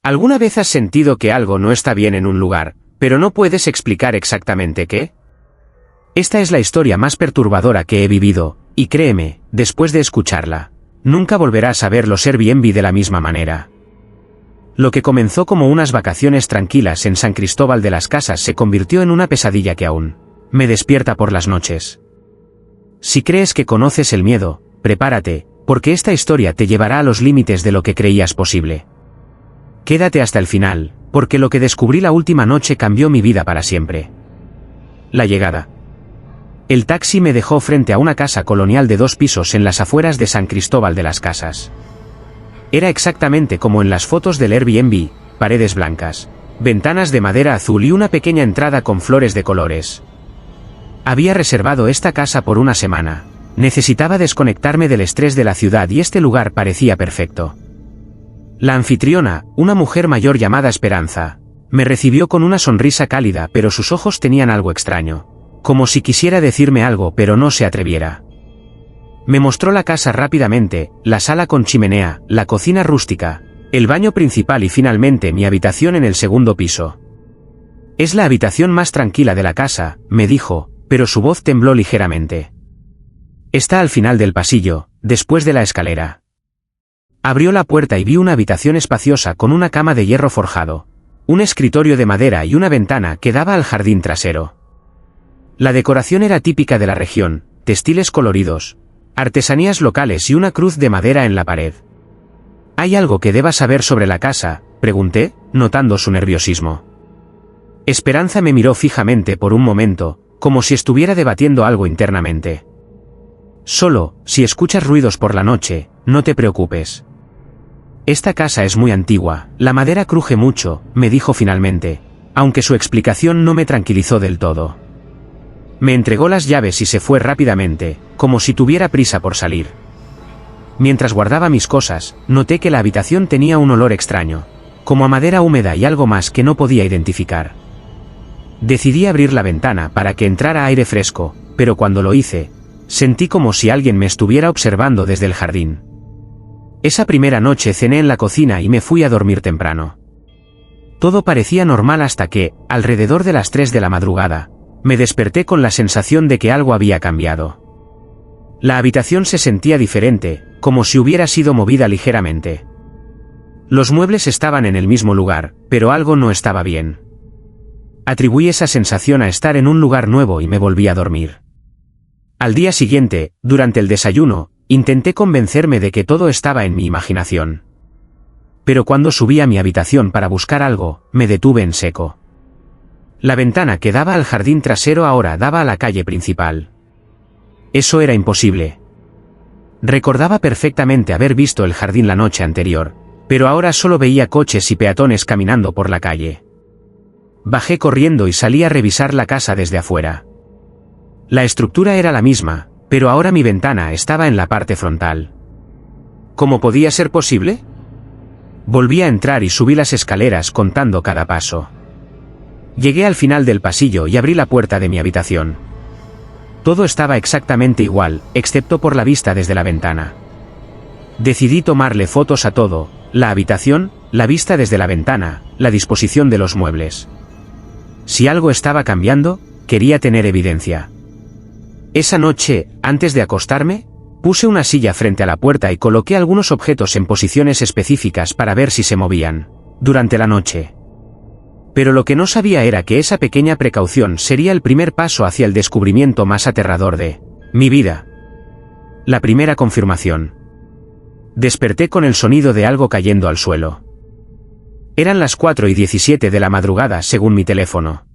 ¿Alguna vez has sentido que algo no está bien en un lugar, pero no puedes explicar exactamente qué? Esta es la historia más perturbadora que he vivido, y créeme, después de escucharla, nunca volverás a ver los Airbnb de la misma manera. Lo que comenzó como unas vacaciones tranquilas en San Cristóbal de las Casas se convirtió en una pesadilla que aún me despierta por las noches. Si crees que conoces el miedo, prepárate, porque esta historia te llevará a los límites de lo que creías posible. Quédate hasta el final, porque lo que descubrí la última noche cambió mi vida para siempre. La llegada. El taxi me dejó frente a una casa colonial de 2 pisos en las afueras de San Cristóbal de las Casas. Era exactamente como en las fotos del Airbnb, paredes blancas, ventanas de madera azul y una pequeña entrada con flores de colores. Había reservado esta casa por una semana. Necesitaba desconectarme del estrés de la ciudad y este lugar parecía perfecto. La anfitriona, una mujer mayor llamada Esperanza, me recibió con una sonrisa cálida, pero sus ojos tenían algo extraño, como si quisiera decirme algo pero no se atreviera. Me mostró la casa rápidamente, la sala con chimenea, la cocina rústica, el baño principal y finalmente mi habitación en el segundo piso. Es la habitación más tranquila de la casa, me dijo, pero su voz tembló ligeramente. Está al final del pasillo, después de la escalera. Abrió la puerta y vi una habitación espaciosa con una cama de hierro forjado, un escritorio de madera y una ventana que daba al jardín trasero. La decoración era típica de la región, textiles coloridos, artesanías locales y una cruz de madera en la pared. ¿Hay algo que debas saber sobre la casa?, pregunté, notando su nerviosismo. Esperanza me miró fijamente por un momento, como si estuviera debatiendo algo internamente. Solo, si escuchas ruidos por la noche, no te preocupes. Esta casa es muy antigua, la madera cruje mucho, me dijo finalmente, aunque su explicación no me tranquilizó del todo. Me entregó las llaves y se fue rápidamente, como si tuviera prisa por salir. Mientras guardaba mis cosas, noté que la habitación tenía un olor extraño, como a madera húmeda y algo más que no podía identificar. Decidí abrir la ventana para que entrara aire fresco, pero cuando lo hice, sentí como si alguien me estuviera observando desde el jardín. Esa primera noche cené en la cocina y me fui a dormir temprano. Todo parecía normal hasta que, alrededor de las 3 de la madrugada, me desperté con la sensación de que algo había cambiado. La habitación se sentía diferente, como si hubiera sido movida ligeramente. Los muebles estaban en el mismo lugar, pero algo no estaba bien. Atribuí esa sensación a estar en un lugar nuevo y me volví a dormir. Al día siguiente, durante el desayuno, intenté convencerme de que todo estaba en mi imaginación. Pero cuando subí a mi habitación para buscar algo, me detuve en seco. La ventana que daba al jardín trasero ahora daba a la calle principal. Eso era imposible. Recordaba perfectamente haber visto el jardín la noche anterior, pero ahora solo veía coches y peatones caminando por la calle. Bajé corriendo y salí a revisar la casa desde afuera. La estructura era la misma, pero ahora mi ventana estaba en la parte frontal. ¿Cómo podía ser posible? Volví a entrar y subí las escaleras contando cada paso. Llegué al final del pasillo y abrí la puerta de mi habitación. Todo estaba exactamente igual, excepto por la vista desde la ventana. Decidí tomarle fotos a todo, la habitación, la vista desde la ventana, la disposición de los muebles. Si algo estaba cambiando, quería tener evidencia. Esa noche, antes de acostarme, puse una silla frente a la puerta y coloqué algunos objetos en posiciones específicas para ver si se movían, durante la noche. Pero lo que no sabía era que esa pequeña precaución sería el primer paso hacia el descubrimiento más aterrador de mi vida. La primera confirmación. Desperté con el sonido de algo cayendo al suelo. Eran las 4:17 de la madrugada según mi teléfono.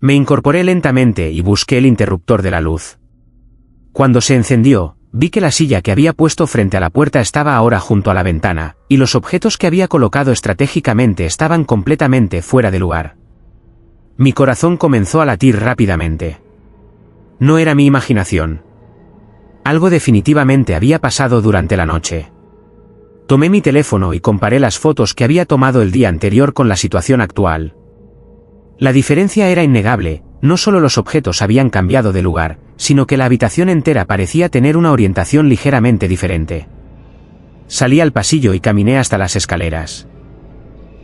Me incorporé lentamente y busqué el interruptor de la luz. Cuando se encendió, vi que la silla que había puesto frente a la puerta estaba ahora junto a la ventana, y los objetos que había colocado estratégicamente estaban completamente fuera de lugar. Mi corazón comenzó a latir rápidamente. No era mi imaginación. Algo definitivamente había pasado durante la noche. Tomé mi teléfono y comparé las fotos que había tomado el día anterior con la situación actual. La diferencia era innegable, no solo los objetos habían cambiado de lugar, sino que la habitación entera parecía tener una orientación ligeramente diferente. Salí al pasillo y caminé hasta las escaleras.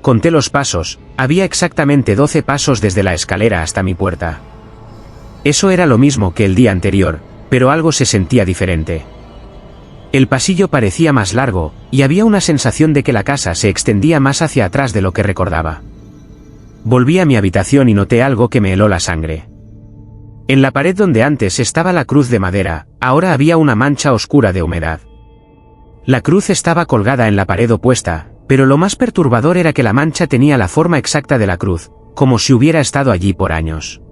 Conté los pasos, había exactamente 12 pasos desde la escalera hasta mi puerta. Eso era lo mismo que el día anterior, pero algo se sentía diferente. El pasillo parecía más largo, y había una sensación de que la casa se extendía más hacia atrás de lo que recordaba. Volví a mi habitación y noté algo que me heló la sangre. En la pared donde antes estaba la cruz de madera, ahora había una mancha oscura de humedad. La cruz estaba colgada en la pared opuesta, pero lo más perturbador era que la mancha tenía la forma exacta de la cruz, como si hubiera estado allí por años.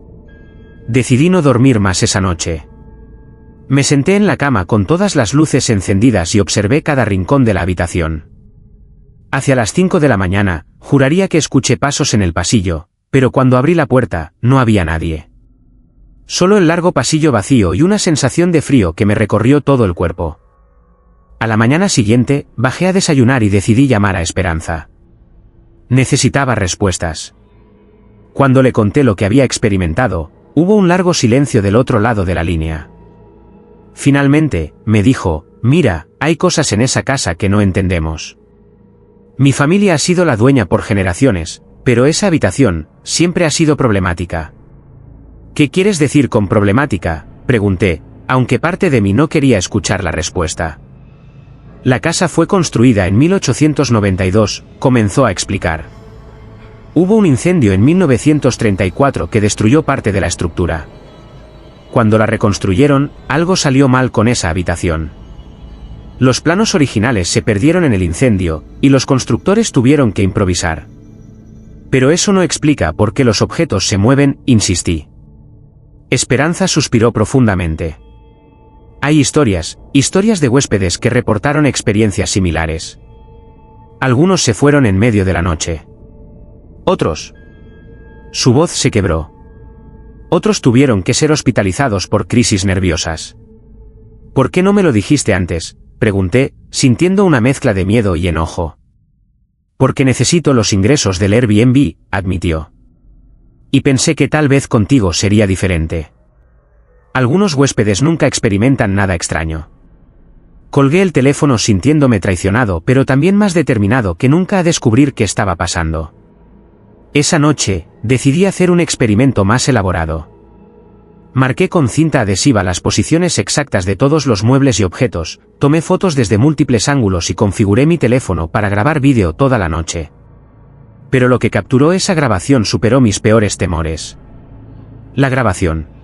Decidí no dormir más esa noche. Me senté en la cama con todas las luces encendidas y observé cada rincón de la habitación. Hacia las 5 de la mañana, juraría que escuché pasos en el pasillo, pero cuando abrí la puerta, no había nadie. Solo el largo pasillo vacío y una sensación de frío que me recorrió todo el cuerpo. A la mañana siguiente, bajé a desayunar y decidí llamar a Esperanza. Necesitaba respuestas. Cuando le conté lo que había experimentado, hubo un largo silencio del otro lado de la línea. Finalmente, me dijo, mira, hay cosas en esa casa que no entendemos. Mi familia ha sido la dueña por generaciones, pero esa habitación siempre ha sido problemática. ¿Qué quieres decir con problemática?, pregunté, aunque parte de mí no quería escuchar la respuesta. La casa fue construida en 1892, comenzó a explicar. Hubo un incendio en 1934 que destruyó parte de la estructura. Cuando la reconstruyeron, algo salió mal con esa habitación. Los planos originales se perdieron en el incendio, y los constructores tuvieron que improvisar. Pero eso no explica por qué los objetos se mueven, insistí. Esperanza suspiró profundamente. Hay historias de huéspedes que reportaron experiencias similares. Algunos se fueron en medio de la noche. Otros. Su voz se quebró. Otros tuvieron que ser hospitalizados por crisis nerviosas. ¿Por qué no me lo dijiste antes?, pregunté, sintiendo una mezcla de miedo y enojo. Porque necesito los ingresos del Airbnb, admitió. Y pensé que tal vez contigo sería diferente. Algunos huéspedes nunca experimentan nada extraño. Colgué el teléfono sintiéndome traicionado, pero también más determinado que nunca a descubrir qué estaba pasando. Esa noche, decidí hacer un experimento más elaborado. Marqué con cinta adhesiva las posiciones exactas de todos los muebles y objetos, tomé fotos desde múltiples ángulos y configuré mi teléfono para grabar vídeo toda la noche. Pero lo que capturó esa grabación superó mis peores temores. La grabación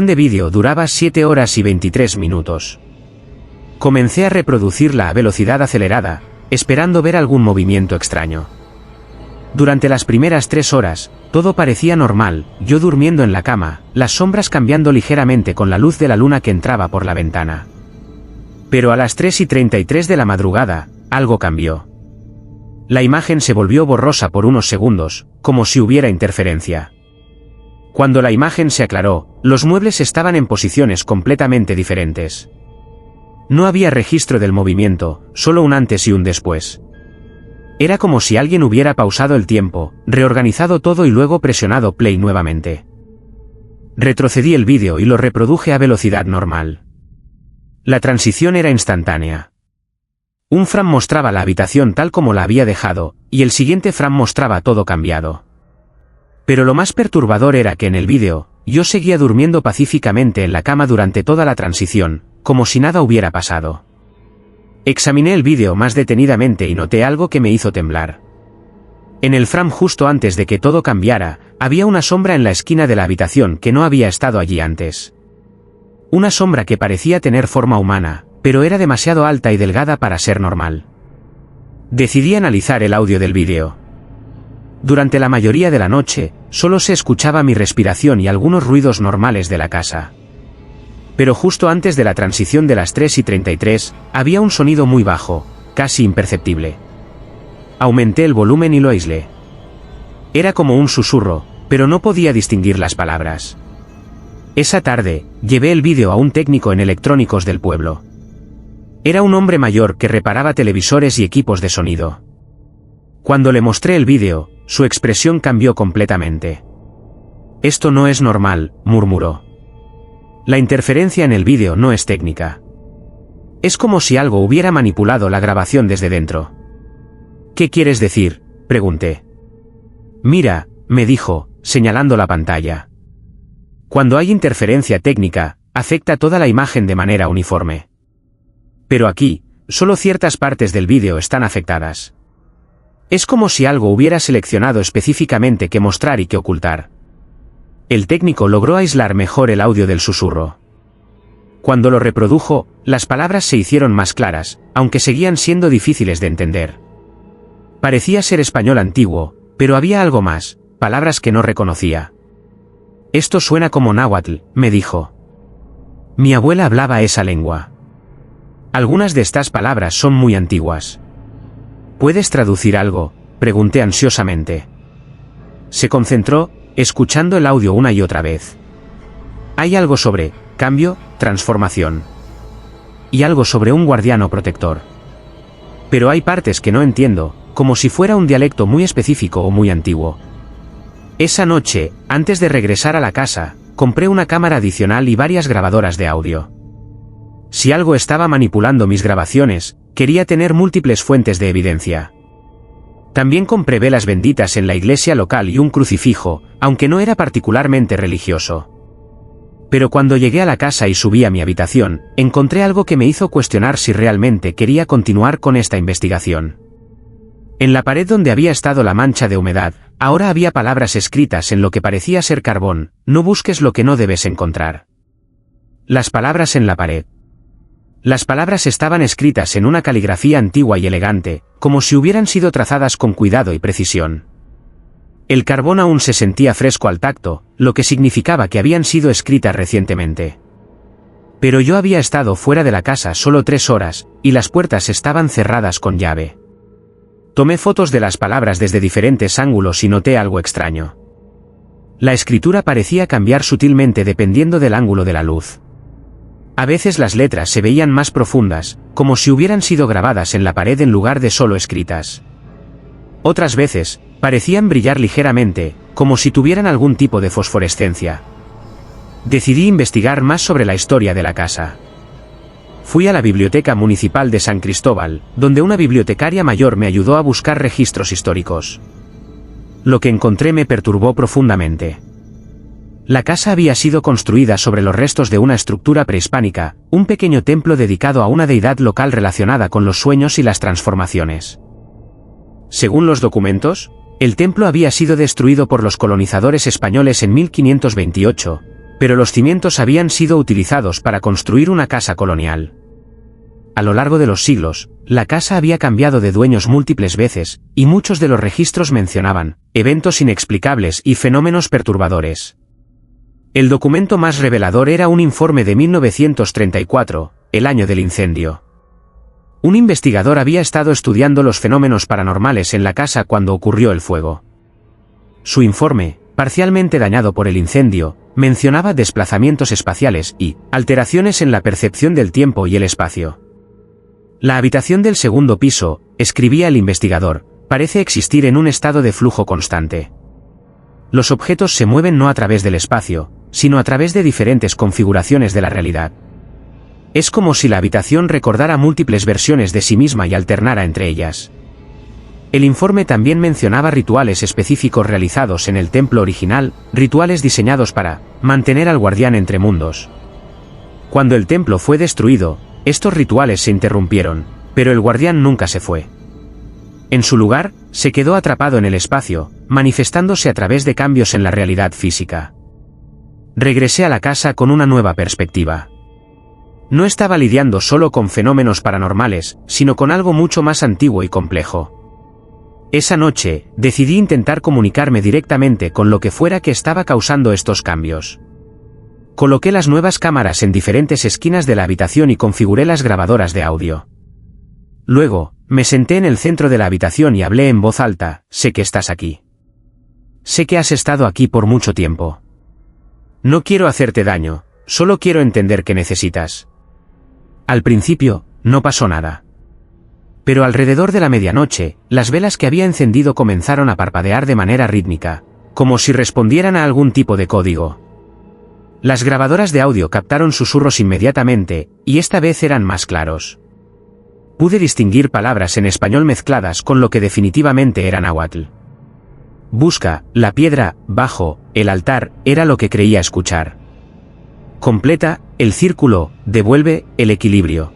de vídeo duraba 7 horas y 23 minutos. Comencé a reproducirla a velocidad acelerada, esperando ver algún movimiento extraño. Durante las primeras 3 horas, todo parecía normal, yo durmiendo en la cama, las sombras cambiando ligeramente con la luz de la luna que entraba por la ventana. Pero a las 3:33 de la madrugada, algo cambió. La imagen se volvió borrosa por unos segundos, como si hubiera interferencia. Cuando la imagen se aclaró, los muebles estaban en posiciones completamente diferentes. No había registro del movimiento, solo un antes y un después. Era como si alguien hubiera pausado el tiempo, reorganizado todo y luego presionado play nuevamente. Retrocedí el vídeo y lo reproduje a velocidad normal. La transición era instantánea. Un frame mostraba la habitación tal como la había dejado, y el siguiente frame mostraba todo cambiado. Pero lo más perturbador era que en el vídeo, yo seguía durmiendo pacíficamente en la cama durante toda la transición, como si nada hubiera pasado. Examiné el vídeo más detenidamente y noté algo que me hizo temblar. En el frame justo antes de que todo cambiara, había una sombra en la esquina de la habitación que no había estado allí antes. Una sombra que parecía tener forma humana, pero era demasiado alta y delgada para ser normal. Decidí analizar el audio del vídeo. Durante la mayoría de la noche, solo se escuchaba mi respiración y algunos ruidos normales de la casa. Pero justo antes de la transición de las 3:33, había un sonido muy bajo, casi imperceptible. Aumenté el volumen y lo aislé. Era como un susurro, pero no podía distinguir las palabras. Esa tarde, llevé el vídeo a un técnico en electrónicos del pueblo. Era un hombre mayor que reparaba televisores y equipos de sonido. Cuando le mostré el vídeo, su expresión cambió completamente. «Esto no es normal», murmuró. «La interferencia en el vídeo no es técnica. Es como si algo hubiera manipulado la grabación desde dentro». «¿Qué quieres decir?», Pregunté. Mira, me dijo, señalando la pantalla. Cuando hay interferencia técnica, afecta toda la imagen de manera uniforme. Pero aquí, solo ciertas partes del vídeo están afectadas. Es como si algo hubiera seleccionado específicamente qué mostrar y qué ocultar. El técnico logró aislar mejor el audio del susurro. Cuando lo reprodujo, las palabras se hicieron más claras, aunque seguían siendo difíciles de entender. Parecía ser español antiguo, pero había algo más, palabras que no reconocía. Esto suena como náhuatl, me dijo. Mi abuela hablaba esa lengua. Algunas de estas palabras son muy antiguas. ¿Puedes traducir algo?, pregunté ansiosamente. Se concentró, escuchando el audio una y otra vez. Hay algo sobre cambio, transformación. Y algo sobre un guardián o protector. Pero hay partes que no entiendo, como si fuera un dialecto muy específico o muy antiguo. Esa noche, antes de regresar a la casa, compré una cámara adicional y varias grabadoras de audio. Si algo estaba manipulando mis grabaciones, quería tener múltiples fuentes de evidencia. También compré velas benditas en la iglesia local y un crucifijo, aunque no era particularmente religioso. Pero cuando llegué a la casa y subí a mi habitación, encontré algo que me hizo cuestionar si realmente quería continuar con esta investigación. En la pared donde había estado la mancha de humedad, ahora había palabras escritas en lo que parecía ser carbón: no busques lo que no debes encontrar. Las palabras en la pared. Las palabras estaban escritas en una caligrafía antigua y elegante, como si hubieran sido trazadas con cuidado y precisión. El carbón aún se sentía fresco al tacto, lo que significaba que habían sido escritas recientemente. Pero yo había estado fuera de la casa solo 3 horas, y las puertas estaban cerradas con llave. Tomé fotos de las palabras desde diferentes ángulos y noté algo extraño. La escritura parecía cambiar sutilmente dependiendo del ángulo de la luz. A veces las letras se veían más profundas, como si hubieran sido grabadas en la pared en lugar de solo escritas. Otras veces, parecían brillar ligeramente, como si tuvieran algún tipo de fosforescencia. Decidí investigar más sobre la historia de la casa. Fui a la Biblioteca Municipal de San Cristóbal, donde una bibliotecaria mayor me ayudó a buscar registros históricos. Lo que encontré me perturbó profundamente. La casa había sido construida sobre los restos de una estructura prehispánica, un pequeño templo dedicado a una deidad local relacionada con los sueños y las transformaciones. Según los documentos, el templo había sido destruido por los colonizadores españoles en 1528, pero los cimientos habían sido utilizados para construir una casa colonial. A lo largo de los siglos, la casa había cambiado de dueños múltiples veces, y muchos de los registros mencionaban eventos inexplicables y fenómenos perturbadores. El documento más revelador era un informe de 1934, el año del incendio. Un investigador había estado estudiando los fenómenos paranormales en la casa cuando ocurrió el fuego. Su informe, parcialmente dañado por el incendio, mencionaba desplazamientos espaciales y alteraciones en la percepción del tiempo y el espacio. La habitación del segundo piso, escribía el investigador, parece existir en un estado de flujo constante. Los objetos se mueven no a través del espacio, sino a través de diferentes configuraciones de la realidad. Es como si la habitación recordara múltiples versiones de sí misma y alternara entre ellas. El informe también mencionaba rituales específicos realizados en el templo original, rituales diseñados para mantener al guardián entre mundos. Cuando el templo fue destruido, estos rituales se interrumpieron, pero el guardián nunca se fue. En su lugar, se quedó atrapado en el espacio, manifestándose a través de cambios en la realidad física. Regresé a la casa con una nueva perspectiva. No estaba lidiando solo con fenómenos paranormales, sino con algo mucho más antiguo y complejo. Esa noche, decidí intentar comunicarme directamente con lo que fuera que estaba causando estos cambios. Coloqué las nuevas cámaras en diferentes esquinas de la habitación y configuré las grabadoras de audio. Luego, me senté en el centro de la habitación y hablé en voz alta: sé que estás aquí. Sé que has estado aquí por mucho tiempo. No quiero hacerte daño, solo quiero entender qué necesitas. Al principio, no pasó nada. Pero alrededor de la medianoche, las velas que había encendido comenzaron a parpadear de manera rítmica, como si respondieran a algún tipo de código. Las grabadoras de audio captaron susurros inmediatamente, y esta vez eran más claros. Pude distinguir palabras en español mezcladas con lo que definitivamente era náhuatl. Busca, la piedra, bajo, el altar, era lo que creía escuchar. Completa, el círculo, devuelve, el equilibrio.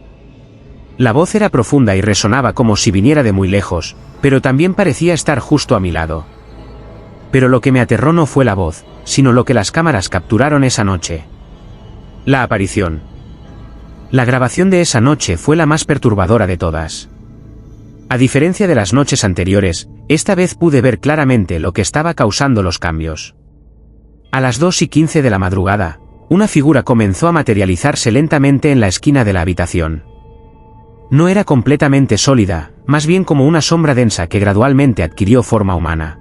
La voz era profunda y resonaba como si viniera de muy lejos, pero también parecía estar justo a mi lado. Pero lo que me aterró no fue la voz, sino lo que las cámaras capturaron esa noche. La aparición. La grabación de esa noche fue la más perturbadora de todas. A diferencia de las noches anteriores, esta vez pude ver claramente lo que estaba causando los cambios. A las 2:15 de la madrugada, una figura comenzó a materializarse lentamente en la esquina de la habitación. No era completamente sólida, más bien como una sombra densa que gradualmente adquirió forma humana.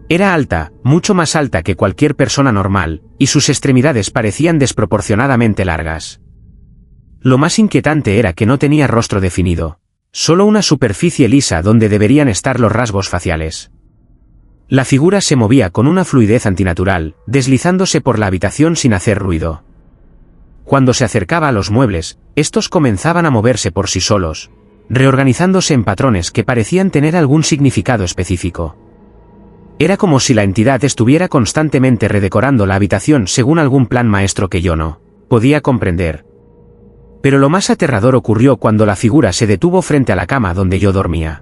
Era alta, mucho más alta que cualquier persona normal, y sus extremidades parecían desproporcionadamente largas. Lo más inquietante era que no tenía rostro definido, solo una superficie lisa donde deberían estar los rasgos faciales. La figura se movía con una fluidez antinatural, deslizándose por la habitación sin hacer ruido. Cuando se acercaba a los muebles, estos comenzaban a moverse por sí solos, reorganizándose en patrones que parecían tener algún significado específico. Era como si la entidad estuviera constantemente redecorando la habitación según algún plan maestro que yo no podía comprender. Pero lo más aterrador ocurrió cuando la figura se detuvo frente a la cama donde yo dormía.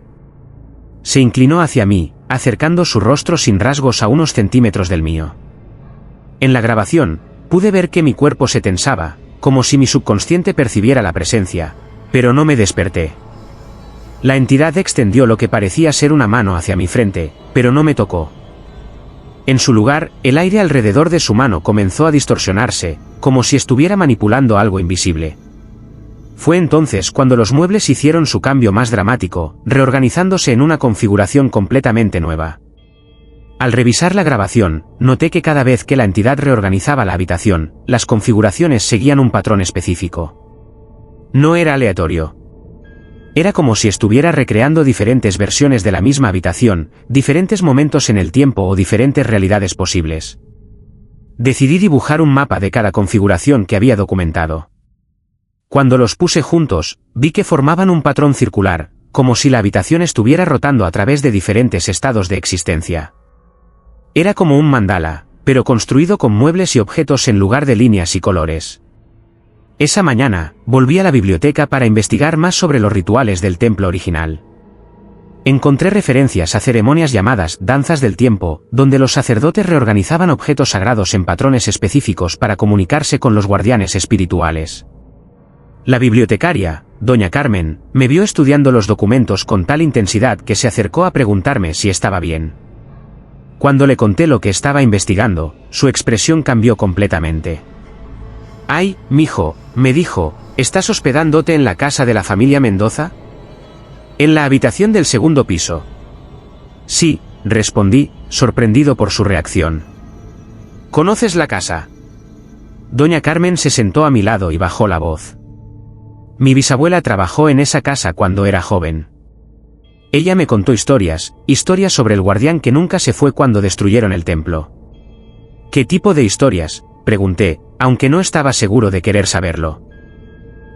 Se inclinó hacia mí, acercando su rostro sin rasgos a unos centímetros del mío. En la grabación, pude ver que mi cuerpo se tensaba, como si mi subconsciente percibiera la presencia, pero no me desperté. La entidad extendió lo que parecía ser una mano hacia mi frente, pero no me tocó. En su lugar, el aire alrededor de su mano comenzó a distorsionarse, como si estuviera manipulando algo invisible. Fue entonces cuando los muebles hicieron su cambio más dramático, reorganizándose en una configuración completamente nueva. Al revisar la grabación, noté que cada vez que la entidad reorganizaba la habitación, las configuraciones seguían un patrón específico. No era aleatorio. Era como si estuviera recreando diferentes versiones de la misma habitación, diferentes momentos en el tiempo o diferentes realidades posibles. Decidí dibujar un mapa de cada configuración que había documentado. Cuando los puse juntos, vi que formaban un patrón circular, como si la habitación estuviera rotando a través de diferentes estados de existencia. Era como un mandala, pero construido con muebles y objetos en lugar de líneas y colores. Esa mañana, volví a la biblioteca para investigar más sobre los rituales del templo original. Encontré referencias a ceremonias llamadas danzas del tiempo, donde los sacerdotes reorganizaban objetos sagrados en patrones específicos para comunicarse con los guardianes espirituales. La bibliotecaria, doña Carmen, me vio estudiando los documentos con tal intensidad que se acercó a preguntarme si estaba bien. Cuando le conté lo que estaba investigando, su expresión cambió completamente. «Ay, mijo», me dijo, «¿estás hospedándote en la casa de la familia Mendoza?» «En la habitación del segundo piso». «Sí», respondí, sorprendido por su reacción. «¿Conoces la casa?» Doña Carmen se sentó a mi lado y bajó la voz. «Mi bisabuela trabajó en esa casa cuando era joven. Ella me contó historias sobre el guardián que nunca se fue cuando destruyeron el templo». «¿Qué tipo de historias?», pregunté, aunque no estaba seguro de querer saberlo.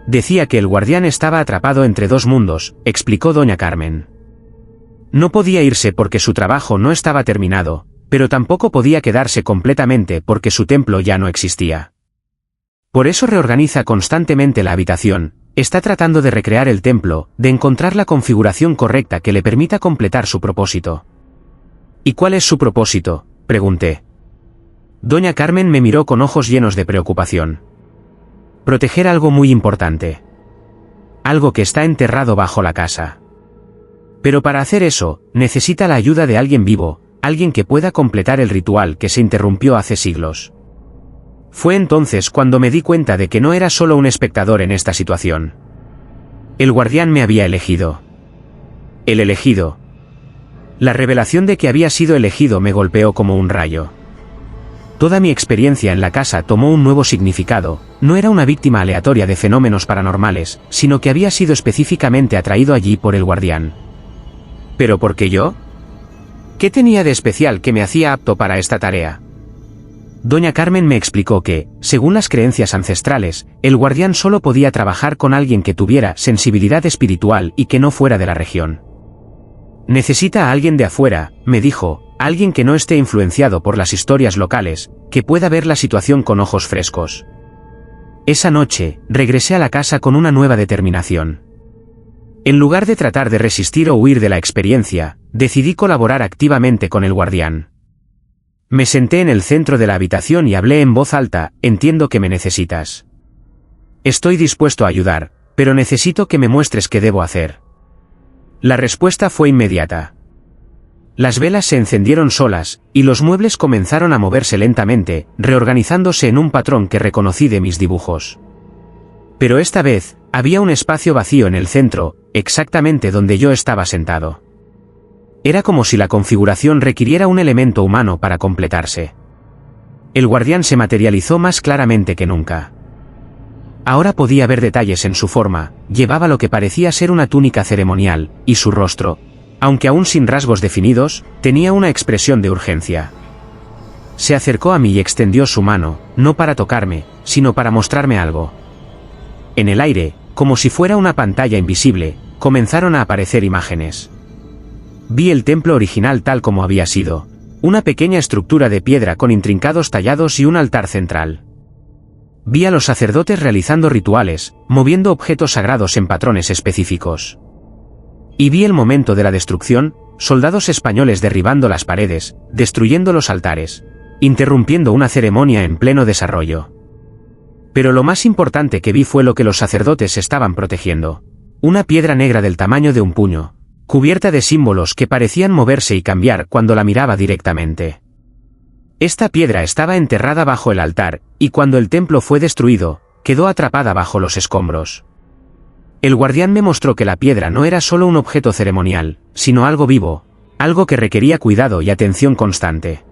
«Decía que el guardián estaba atrapado entre dos mundos», explicó doña Carmen. «No podía irse porque su trabajo no estaba terminado, pero tampoco podía quedarse completamente porque su templo ya no existía. Por eso reorganiza constantemente la habitación, está tratando de recrear el templo, de encontrar la configuración correcta que le permita completar su propósito». «¿Y cuál es su propósito?», pregunté. Doña Carmen me miró con ojos llenos de preocupación. «Proteger algo muy importante. Algo que está enterrado bajo la casa. Pero para hacer eso, necesita la ayuda de alguien vivo, alguien que pueda completar el ritual que se interrumpió hace siglos». Fue entonces cuando me di cuenta de que no era solo un espectador en esta situación. El guardián me había elegido. El elegido. La revelación de que había sido elegido me golpeó como un rayo. Toda mi experiencia en la casa tomó un nuevo significado, no era una víctima aleatoria de fenómenos paranormales, sino que había sido específicamente atraído allí por el guardián. ¿Pero por qué yo? ¿Qué tenía de especial que me hacía apto para esta tarea? Doña Carmen me explicó que, según las creencias ancestrales, el guardián solo podía trabajar con alguien que tuviera sensibilidad espiritual y que no fuera de la región. Necesita a alguien de afuera, me dijo, alguien que no esté influenciado por las historias locales, que pueda ver la situación con ojos frescos. Esa noche, regresé a la casa con una nueva determinación. En lugar de tratar de resistir o huir de la experiencia, decidí colaborar activamente con el guardián. Me senté en el centro de la habitación y hablé en voz alta: entiendo que me necesitas. Estoy dispuesto a ayudar, pero necesito que me muestres qué debo hacer. La respuesta fue inmediata. Las velas se encendieron solas, y los muebles comenzaron a moverse lentamente, reorganizándose en un patrón que reconocí de mis dibujos. Pero esta vez, había un espacio vacío en el centro, exactamente donde yo estaba sentado. Era como si la configuración requiriera un elemento humano para completarse. El guardián se materializó más claramente que nunca. Ahora podía ver detalles en su forma, llevaba lo que parecía ser una túnica ceremonial, y su rostro, aunque aún sin rasgos definidos, tenía una expresión de urgencia. Se acercó a mí y extendió su mano, no para tocarme, sino para mostrarme algo. En el aire, como si fuera una pantalla invisible, comenzaron a aparecer imágenes. Vi el templo original tal como había sido, una pequeña estructura de piedra con intrincados tallados y un altar central. Vi a los sacerdotes realizando rituales, moviendo objetos sagrados en patrones específicos. Y vi el momento de la destrucción, soldados españoles derribando las paredes, destruyendo los altares, interrumpiendo una ceremonia en pleno desarrollo. Pero lo más importante que vi fue lo que los sacerdotes estaban protegiendo: una piedra negra del tamaño de un puño, cubierta de símbolos que parecían moverse y cambiar cuando la miraba directamente. Esta piedra estaba enterrada bajo el altar, y cuando el templo fue destruido, quedó atrapada bajo los escombros. El guardián me mostró que la piedra no era solo un objeto ceremonial, sino algo vivo, algo que requería cuidado y atención constante.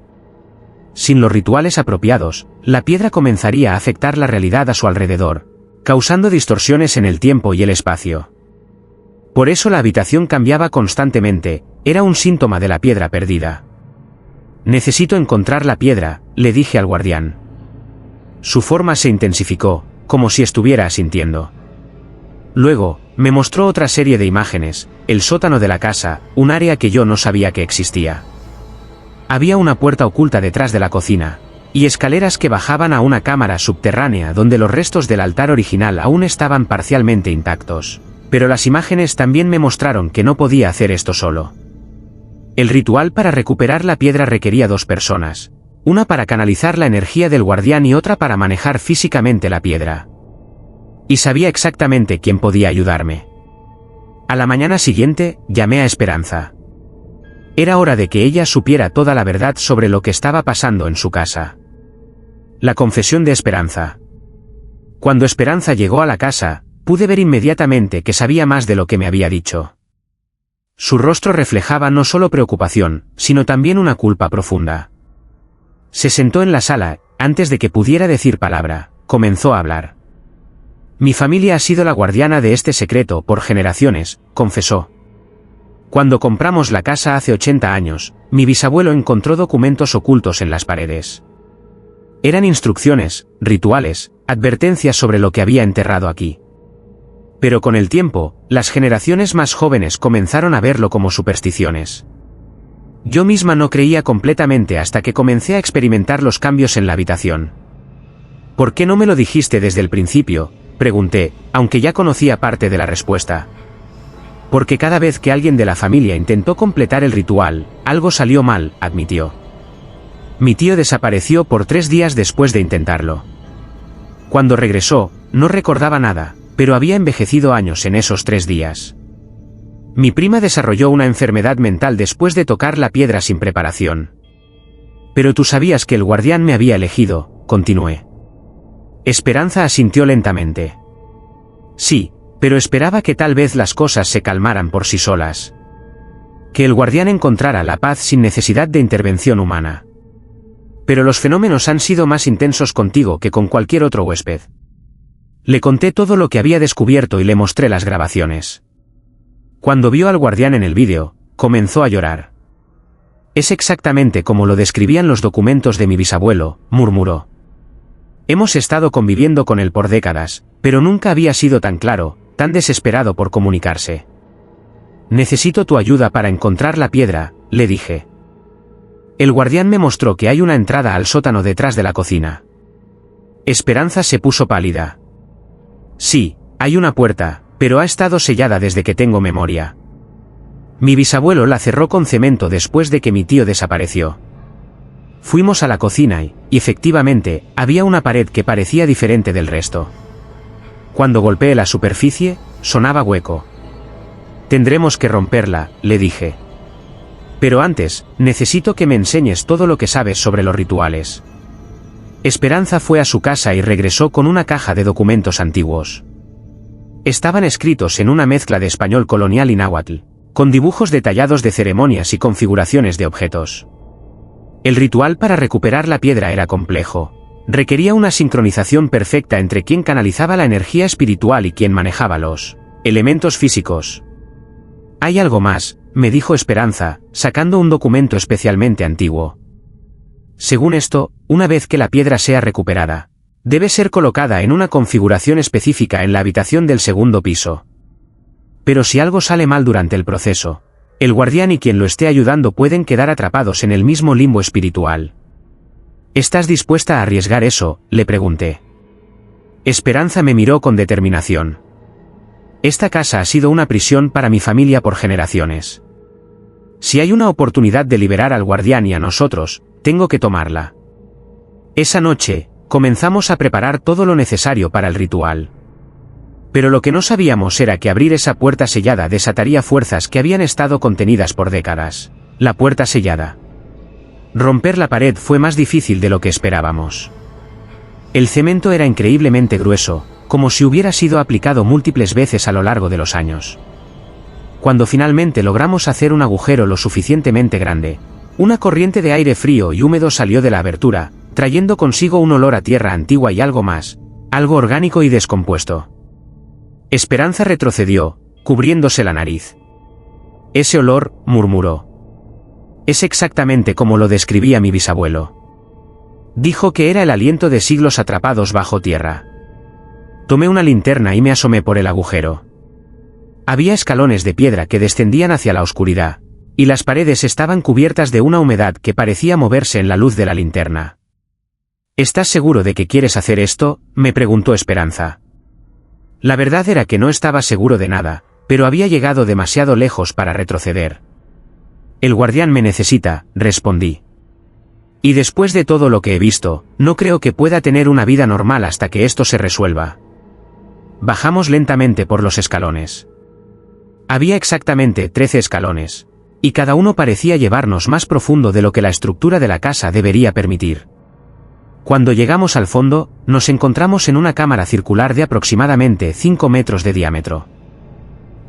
Sin los rituales apropiados, la piedra comenzaría a afectar la realidad a su alrededor, causando distorsiones en el tiempo y el espacio. Por eso la habitación cambiaba constantemente, era un síntoma de la piedra perdida. Necesito encontrar la piedra, le dije al guardián. Su forma se intensificó, como si estuviera asintiendo. Luego, me mostró otra serie de imágenes: el sótano de la casa, un área que yo no sabía que existía. Había una puerta oculta detrás de la cocina, y escaleras que bajaban a una cámara subterránea donde los restos del altar original aún estaban parcialmente intactos. Pero las imágenes también me mostraron que no podía hacer esto solo. El ritual para recuperar la piedra requería 2 personas, una para canalizar la energía del guardián y otra para manejar físicamente la piedra. Y sabía exactamente quién podía ayudarme. A la mañana siguiente, llamé a Esperanza. Era hora de que ella supiera toda la verdad sobre lo que estaba pasando en su casa. La confesión de Esperanza. Cuando Esperanza llegó a la casa, pude ver inmediatamente que sabía más de lo que me había dicho. Su rostro reflejaba no solo preocupación, sino también una culpa profunda. Se sentó en la sala, antes de que pudiera decir palabra, comenzó a hablar. Mi familia ha sido la guardiana de este secreto por generaciones, confesó. Cuando compramos la casa hace 80 años, mi bisabuelo encontró documentos ocultos en las paredes. Eran instrucciones, rituales, advertencias sobre lo que había enterrado aquí. Pero con el tiempo, las generaciones más jóvenes comenzaron a verlo como supersticiones. Yo misma no creía completamente hasta que comencé a experimentar los cambios en la habitación. ¿Por qué no me lo dijiste desde el principio?, pregunté, aunque ya conocía parte de la respuesta. Porque cada vez que alguien de la familia intentó completar el ritual, algo salió mal, admitió. Mi tío desapareció por 3 días después de intentarlo. Cuando regresó, no recordaba nada, pero había envejecido años en esos 3 días. Mi prima desarrolló una enfermedad mental después de tocar la piedra sin preparación. Pero tú sabías que el guardián me había elegido, continué. Esperanza asintió lentamente. Sí, pero esperaba que tal vez las cosas se calmaran por sí solas. Que el guardián encontrara la paz sin necesidad de intervención humana. Pero los fenómenos han sido más intensos contigo que con cualquier otro huésped. Le conté todo lo que había descubierto y le mostré las grabaciones. Cuando vio al guardián en el vídeo, comenzó a llorar. Es exactamente como lo describían los documentos de mi bisabuelo, murmuró. Hemos estado conviviendo con él por décadas, pero nunca había sido tan claro, tan desesperado por comunicarse. Necesito tu ayuda para encontrar la piedra, le dije. El guardián me mostró que hay una entrada al sótano detrás de la cocina. Esperanza se puso pálida. Sí, hay una puerta, pero ha estado sellada desde que tengo memoria. Mi bisabuelo la cerró con cemento después de que mi tío desapareció. Fuimos a la cocina y, efectivamente, había una pared que parecía diferente del resto. Cuando golpeé la superficie, sonaba hueco. Tendremos que romperla, le dije. Pero antes, necesito que me enseñes todo lo que sabes sobre los rituales. Esperanza fue a su casa y regresó con una caja de documentos antiguos. Estaban escritos en una mezcla de español colonial y náhuatl, con dibujos detallados de ceremonias y configuraciones de objetos. El ritual para recuperar la piedra era complejo. Requería una sincronización perfecta entre quien canalizaba la energía espiritual y quien manejaba los elementos físicos. Hay algo más, me dijo Esperanza, sacando un documento especialmente antiguo. Según esto, una vez que la piedra sea recuperada, debe ser colocada en una configuración específica en la habitación del segundo piso. Pero si algo sale mal durante el proceso, el guardián y quien lo esté ayudando pueden quedar atrapados en el mismo limbo espiritual. ¿Estás dispuesta a arriesgar eso?, le pregunté. Esperanza me miró con determinación. Esta casa ha sido una prisión para mi familia por generaciones. Si hay una oportunidad de liberar al guardián y a nosotros, tengo que tomarla. Esa noche, comenzamos a preparar todo lo necesario para el ritual. Pero lo que no sabíamos era que abrir esa puerta sellada desataría fuerzas que habían estado contenidas por décadas. La puerta sellada. Romper la pared fue más difícil de lo que esperábamos. El cemento era increíblemente grueso, como si hubiera sido aplicado múltiples veces a lo largo de los años. Cuando finalmente logramos hacer un agujero lo suficientemente grande, una corriente de aire frío y húmedo salió de la abertura, trayendo consigo un olor a tierra antigua y algo más, algo orgánico y descompuesto. Esperanza retrocedió, cubriéndose la nariz. Ese olor, murmuró. Es exactamente como lo describía mi bisabuelo. Dijo que era el aliento de siglos atrapados bajo tierra. Tomé una linterna y me asomé por el agujero. Había escalones de piedra que descendían hacia la oscuridad, y las paredes estaban cubiertas de una humedad que parecía moverse en la luz de la linterna. ¿Estás seguro de que quieres hacer esto?, me preguntó Esperanza. La verdad era que no estaba seguro de nada, pero había llegado demasiado lejos para retroceder. El guardián me necesita, respondí. Y después de todo lo que he visto, no creo que pueda tener una vida normal hasta que esto se resuelva. Bajamos lentamente por los escalones. Había exactamente 13 escalones, y cada uno parecía llevarnos más profundo de lo que la estructura de la casa debería permitir. Cuando llegamos al fondo, nos encontramos en una cámara circular de aproximadamente 5 metros de diámetro.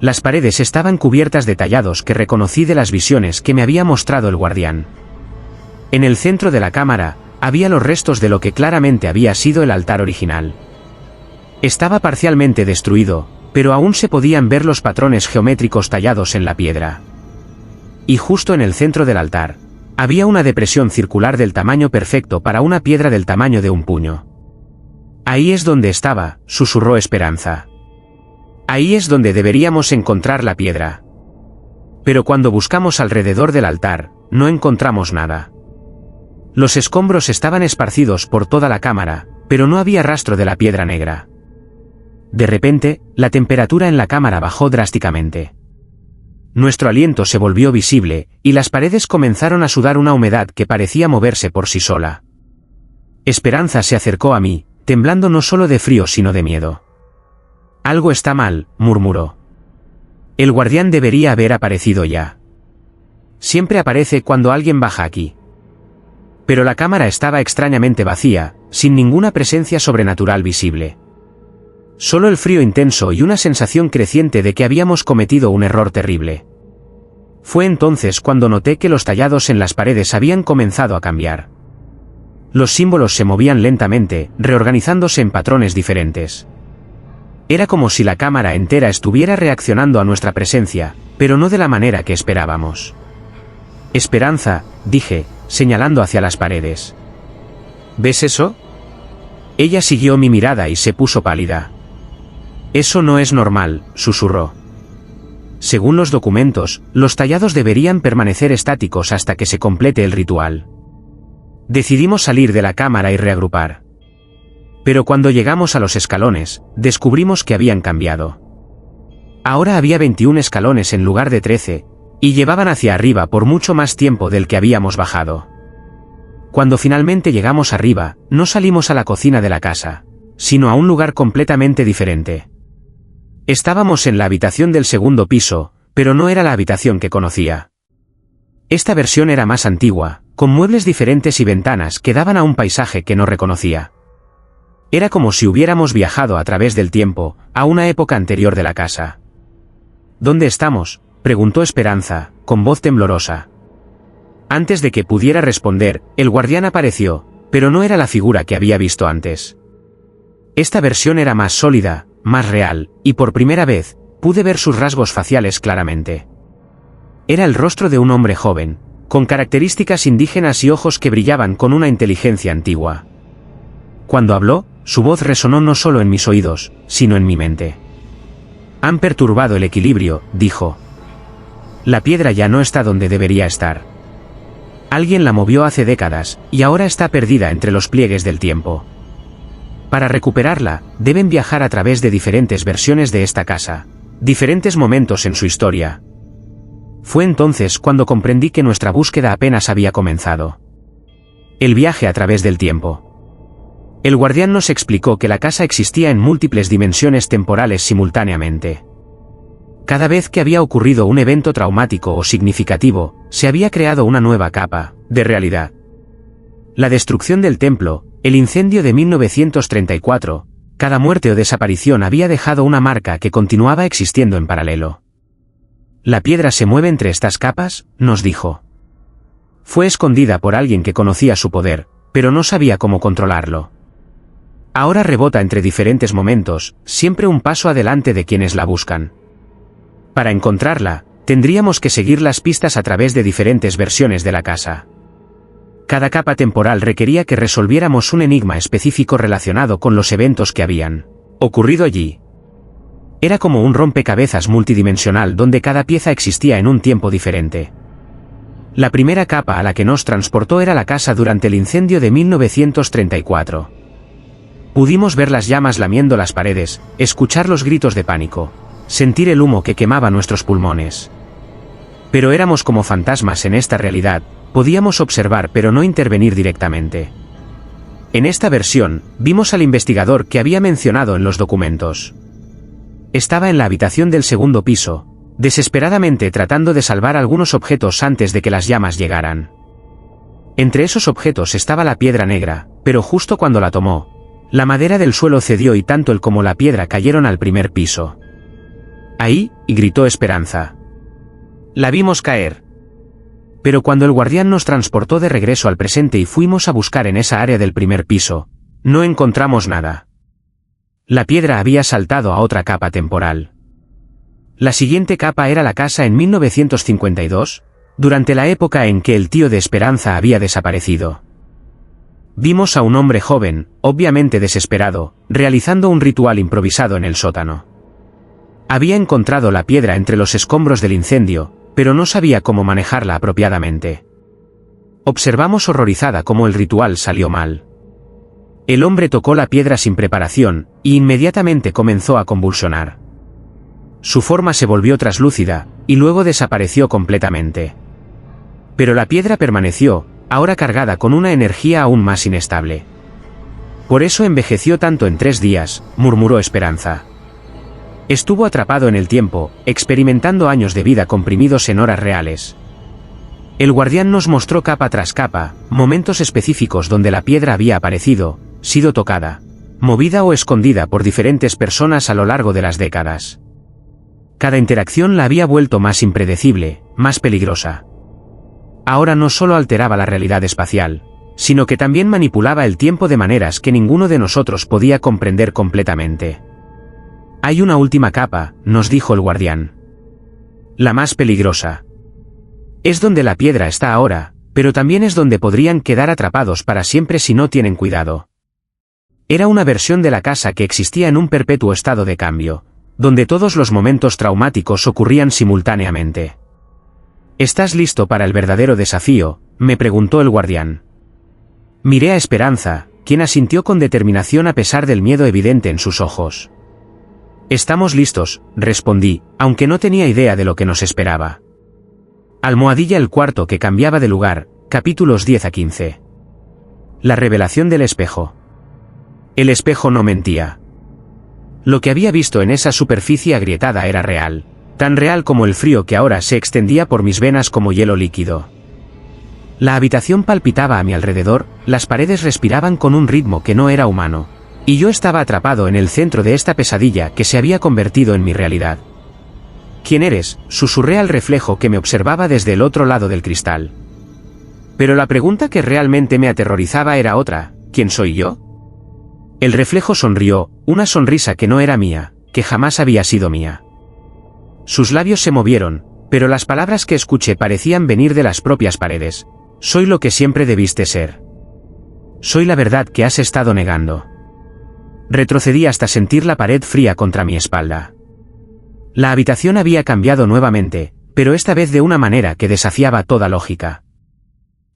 Las paredes estaban cubiertas de tallados que reconocí de las visiones que me había mostrado el guardián. En el centro de la cámara, había los restos de lo que claramente había sido el altar original. Estaba parcialmente destruido, pero aún se podían ver los patrones geométricos tallados en la piedra. Y justo en el centro del altar, había una depresión circular del tamaño perfecto para una piedra del tamaño de un puño. Ahí es donde estaba, susurró Esperanza. Ahí es donde deberíamos encontrar la piedra. Pero cuando buscamos alrededor del altar, no encontramos nada. Los escombros estaban esparcidos por toda la cámara, pero no había rastro de la piedra negra. De repente, la temperatura en la cámara bajó drásticamente. Nuestro aliento se volvió visible, y las paredes comenzaron a sudar una humedad que parecía moverse por sí sola. Esperanza se acercó a mí, temblando no solo de frío sino de miedo. Algo está mal, murmuró. El guardián debería haber aparecido ya. Siempre aparece cuando alguien baja aquí. Pero la cámara estaba extrañamente vacía, sin ninguna presencia sobrenatural visible. Solo el frío intenso y una sensación creciente de que habíamos cometido un error terrible. Fue entonces cuando noté que los tallados en las paredes habían comenzado a cambiar. Los símbolos se movían lentamente, reorganizándose en patrones diferentes. Era como si la cámara entera estuviera reaccionando a nuestra presencia, pero no de la manera que esperábamos. Esperanza, dije, señalando hacia las paredes. ¿Ves eso? Ella siguió mi mirada y se puso pálida. Eso no es normal, susurró. Según los documentos, los tallados deberían permanecer estáticos hasta que se complete el ritual. Decidimos salir de la cámara y reagrupar. Pero cuando llegamos a los escalones, descubrimos que habían cambiado. Ahora había 21 escalones en lugar de 13, y llevaban hacia arriba por mucho más tiempo del que habíamos bajado. Cuando finalmente llegamos arriba, no salimos a la cocina de la casa, sino a un lugar completamente diferente. Estábamos en la habitación del segundo piso, pero no era la habitación que conocía. Esta versión era más antigua, con muebles diferentes y ventanas que daban a un paisaje que no reconocía. Era como si hubiéramos viajado a través del tiempo, a una época anterior de la casa. ¿Dónde estamos?, preguntó Esperanza, con voz temblorosa. Antes de que pudiera responder, el guardián apareció, pero no era la figura que había visto antes. Esta versión era más sólida, más real, y por primera vez, pude ver sus rasgos faciales claramente. Era el rostro de un hombre joven, con características indígenas y ojos que brillaban con una inteligencia antigua. Cuando habló, su voz resonó no solo en mis oídos, sino en mi mente. Han perturbado el equilibrio, dijo. La piedra ya no está donde debería estar. Alguien la movió hace décadas, y ahora está perdida entre los pliegues del tiempo. Para recuperarla, deben viajar a través de diferentes versiones de esta casa, diferentes momentos en su historia. Fue entonces cuando comprendí que nuestra búsqueda apenas había comenzado. El viaje a través del tiempo. El guardián nos explicó que la casa existía en múltiples dimensiones temporales simultáneamente. Cada vez que había ocurrido un evento traumático o significativo, se había creado una nueva capa de realidad. La destrucción del templo, el incendio de 1934, cada muerte o desaparición había dejado una marca que continuaba existiendo en paralelo. La piedra se mueve entre estas capas, nos dijo. Fue escondida por alguien que conocía su poder, pero no sabía cómo controlarlo. Ahora rebota entre diferentes momentos, siempre un paso adelante de quienes la buscan. Para encontrarla, tendríamos que seguir las pistas a través de diferentes versiones de la casa. Cada capa temporal requería que resolviéramos un enigma específico relacionado con los eventos que habían ocurrido allí. Era como un rompecabezas multidimensional donde cada pieza existía en un tiempo diferente. La primera capa a la que nos transportó era la casa durante el incendio de 1934. Pudimos ver las llamas lamiendo las paredes, escuchar los gritos de pánico, sentir el humo que quemaba nuestros pulmones. Pero éramos como fantasmas en esta realidad, podíamos observar pero no intervenir directamente. En esta versión, vimos al investigador que había mencionado en los documentos. Estaba en la habitación del segundo piso, desesperadamente tratando de salvar algunos objetos antes de que las llamas llegaran. Entre esos objetos estaba la piedra negra, pero justo cuando la tomó, la madera del suelo cedió y tanto él como la piedra cayeron al primer piso. Ahí, gritó Esperanza. La vimos caer. Pero cuando el guardián nos transportó de regreso al presente y fuimos a buscar en esa área del primer piso, no encontramos nada. La piedra había saltado a otra capa temporal. La siguiente capa era la casa en 1952, durante la época en que el tío de Esperanza había desaparecido. Vimos a un hombre joven, obviamente desesperado, realizando un ritual improvisado en el sótano. Había encontrado la piedra entre los escombros del incendio, pero no sabía cómo manejarla apropiadamente. Observamos horrorizada cómo el ritual salió mal. El hombre tocó la piedra sin preparación, y inmediatamente comenzó a convulsionar. Su forma se volvió traslúcida, y luego desapareció completamente. Pero la piedra permaneció, ahora cargada con una energía aún más inestable. Por eso envejeció tanto en 3 días, murmuró Esperanza. Estuvo atrapado en el tiempo, experimentando años de vida comprimidos en horas reales. El guardián nos mostró capa tras capa, momentos específicos donde la piedra había aparecido, sido tocada, movida o escondida por diferentes personas a lo largo de las décadas. Cada interacción la había vuelto más impredecible, más peligrosa. Ahora no solo alteraba la realidad espacial, sino que también manipulaba el tiempo de maneras que ninguno de nosotros podía comprender completamente. Hay una última capa, nos dijo el guardián. La más peligrosa. Es donde la piedra está ahora, pero también es donde podrían quedar atrapados para siempre si no tienen cuidado. Era una versión de la casa que existía en un perpetuo estado de cambio, donde todos los momentos traumáticos ocurrían simultáneamente. ¿Estás listo para el verdadero desafío?, me preguntó el guardián. Miré a Esperanza, quien asintió con determinación a pesar del miedo evidente en sus ojos. Estamos listos, respondí, aunque no tenía idea de lo que nos esperaba. Almohadilla el cuarto que cambiaba de lugar, capítulos 10 a 15. La revelación del espejo. El espejo no mentía. Lo que había visto en esa superficie agrietada era real, tan real como el frío que ahora se extendía por mis venas como hielo líquido. La habitación palpitaba a mi alrededor, las paredes respiraban con un ritmo que no era humano, y yo estaba atrapado en el centro de esta pesadilla que se había convertido en mi realidad. ¿Quién eres?, susurré al reflejo que me observaba desde el otro lado del cristal. Pero la pregunta que realmente me aterrorizaba era otra: ¿quién soy yo? El reflejo sonrió, una sonrisa que no era mía, que jamás había sido mía. Sus labios se movieron, pero las palabras que escuché parecían venir de las propias paredes. Soy lo que siempre debiste ser. Soy la verdad que has estado negando. Retrocedí hasta sentir la pared fría contra mi espalda. La habitación había cambiado nuevamente, pero esta vez de una manera que desafiaba toda lógica.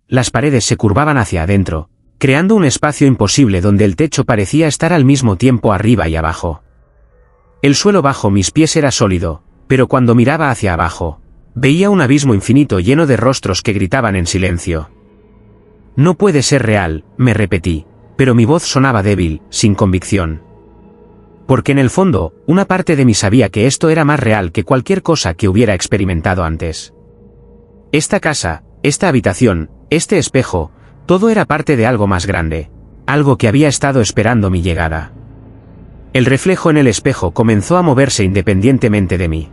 Las paredes se curvaban hacia adentro, creando un espacio imposible donde el techo parecía estar al mismo tiempo arriba y abajo. El suelo bajo mis pies era sólido, pero cuando miraba hacia abajo, veía un abismo infinito lleno de rostros que gritaban en silencio. No puede ser real, me repetí, pero mi voz sonaba débil, sin convicción. Porque en el fondo, una parte de mí sabía que esto era más real que cualquier cosa que hubiera experimentado antes. Esta casa, esta habitación, este espejo, todo era parte de algo más grande, algo que había estado esperando mi llegada. El reflejo en el espejo comenzó a moverse independientemente de mí.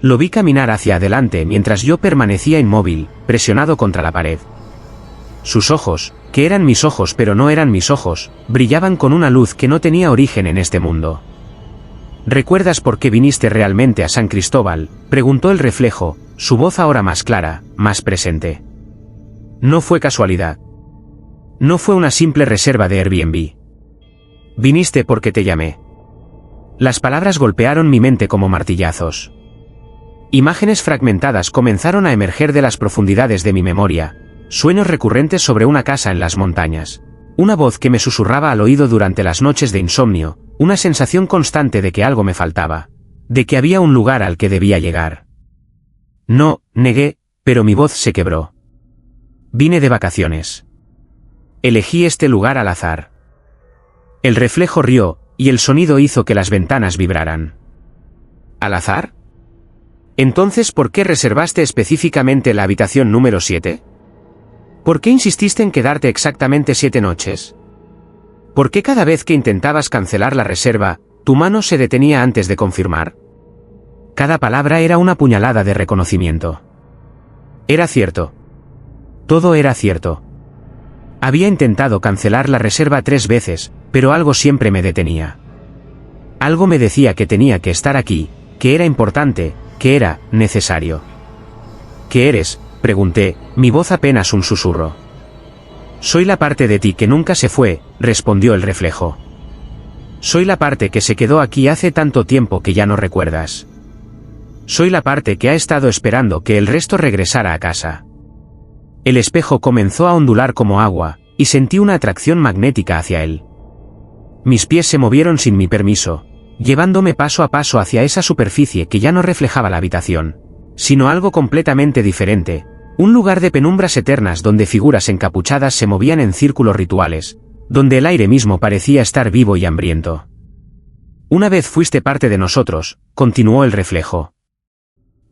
Lo vi caminar hacia adelante mientras yo permanecía inmóvil, presionado contra la pared. Sus ojos, que eran mis ojos pero no eran mis ojos, brillaban con una luz que no tenía origen en este mundo. ¿Recuerdas por qué viniste realmente a San Cristóbal?, preguntó el reflejo, su voz ahora más clara, más presente. No fue casualidad. No fue una simple reserva de Airbnb. Viniste porque te llamé. Las palabras golpearon mi mente como martillazos. Imágenes fragmentadas comenzaron a emerger de las profundidades de mi memoria, sueños recurrentes sobre una casa en las montañas, una voz que me susurraba al oído durante las noches de insomnio, una sensación constante de que algo me faltaba, de que había un lugar al que debía llegar. No, negué, pero mi voz se quebró. Vine de vacaciones. Elegí este lugar al azar. El reflejo rió, y el sonido hizo que las ventanas vibraran. ¿Al azar? Entonces, ¿por qué reservaste específicamente la habitación número 7? ¿Por qué insististe en quedarte exactamente 7 noches? ¿Por qué cada vez que intentabas cancelar la reserva, tu mano se detenía antes de confirmar? Cada palabra era una puñalada de reconocimiento. Era cierto. Todo era cierto. Había intentado cancelar la reserva 3 veces, pero algo siempre me detenía. Algo me decía que tenía que estar aquí, que era importante, que era necesario. ¿Qué eres?, pregunté, mi voz apenas un susurro. Soy la parte de ti que nunca se fue, respondió el reflejo. Soy la parte que se quedó aquí hace tanto tiempo que ya no recuerdas. Soy la parte que ha estado esperando que el resto regresara a casa. El espejo comenzó a ondular como agua, y sentí una atracción magnética hacia él. Mis pies se movieron sin mi permiso, llevándome paso a paso hacia esa superficie que ya no reflejaba la habitación, sino algo completamente diferente, un lugar de penumbras eternas donde figuras encapuchadas se movían en círculos rituales, donde el aire mismo parecía estar vivo y hambriento. Una vez fuiste parte de nosotros, continuó el reflejo.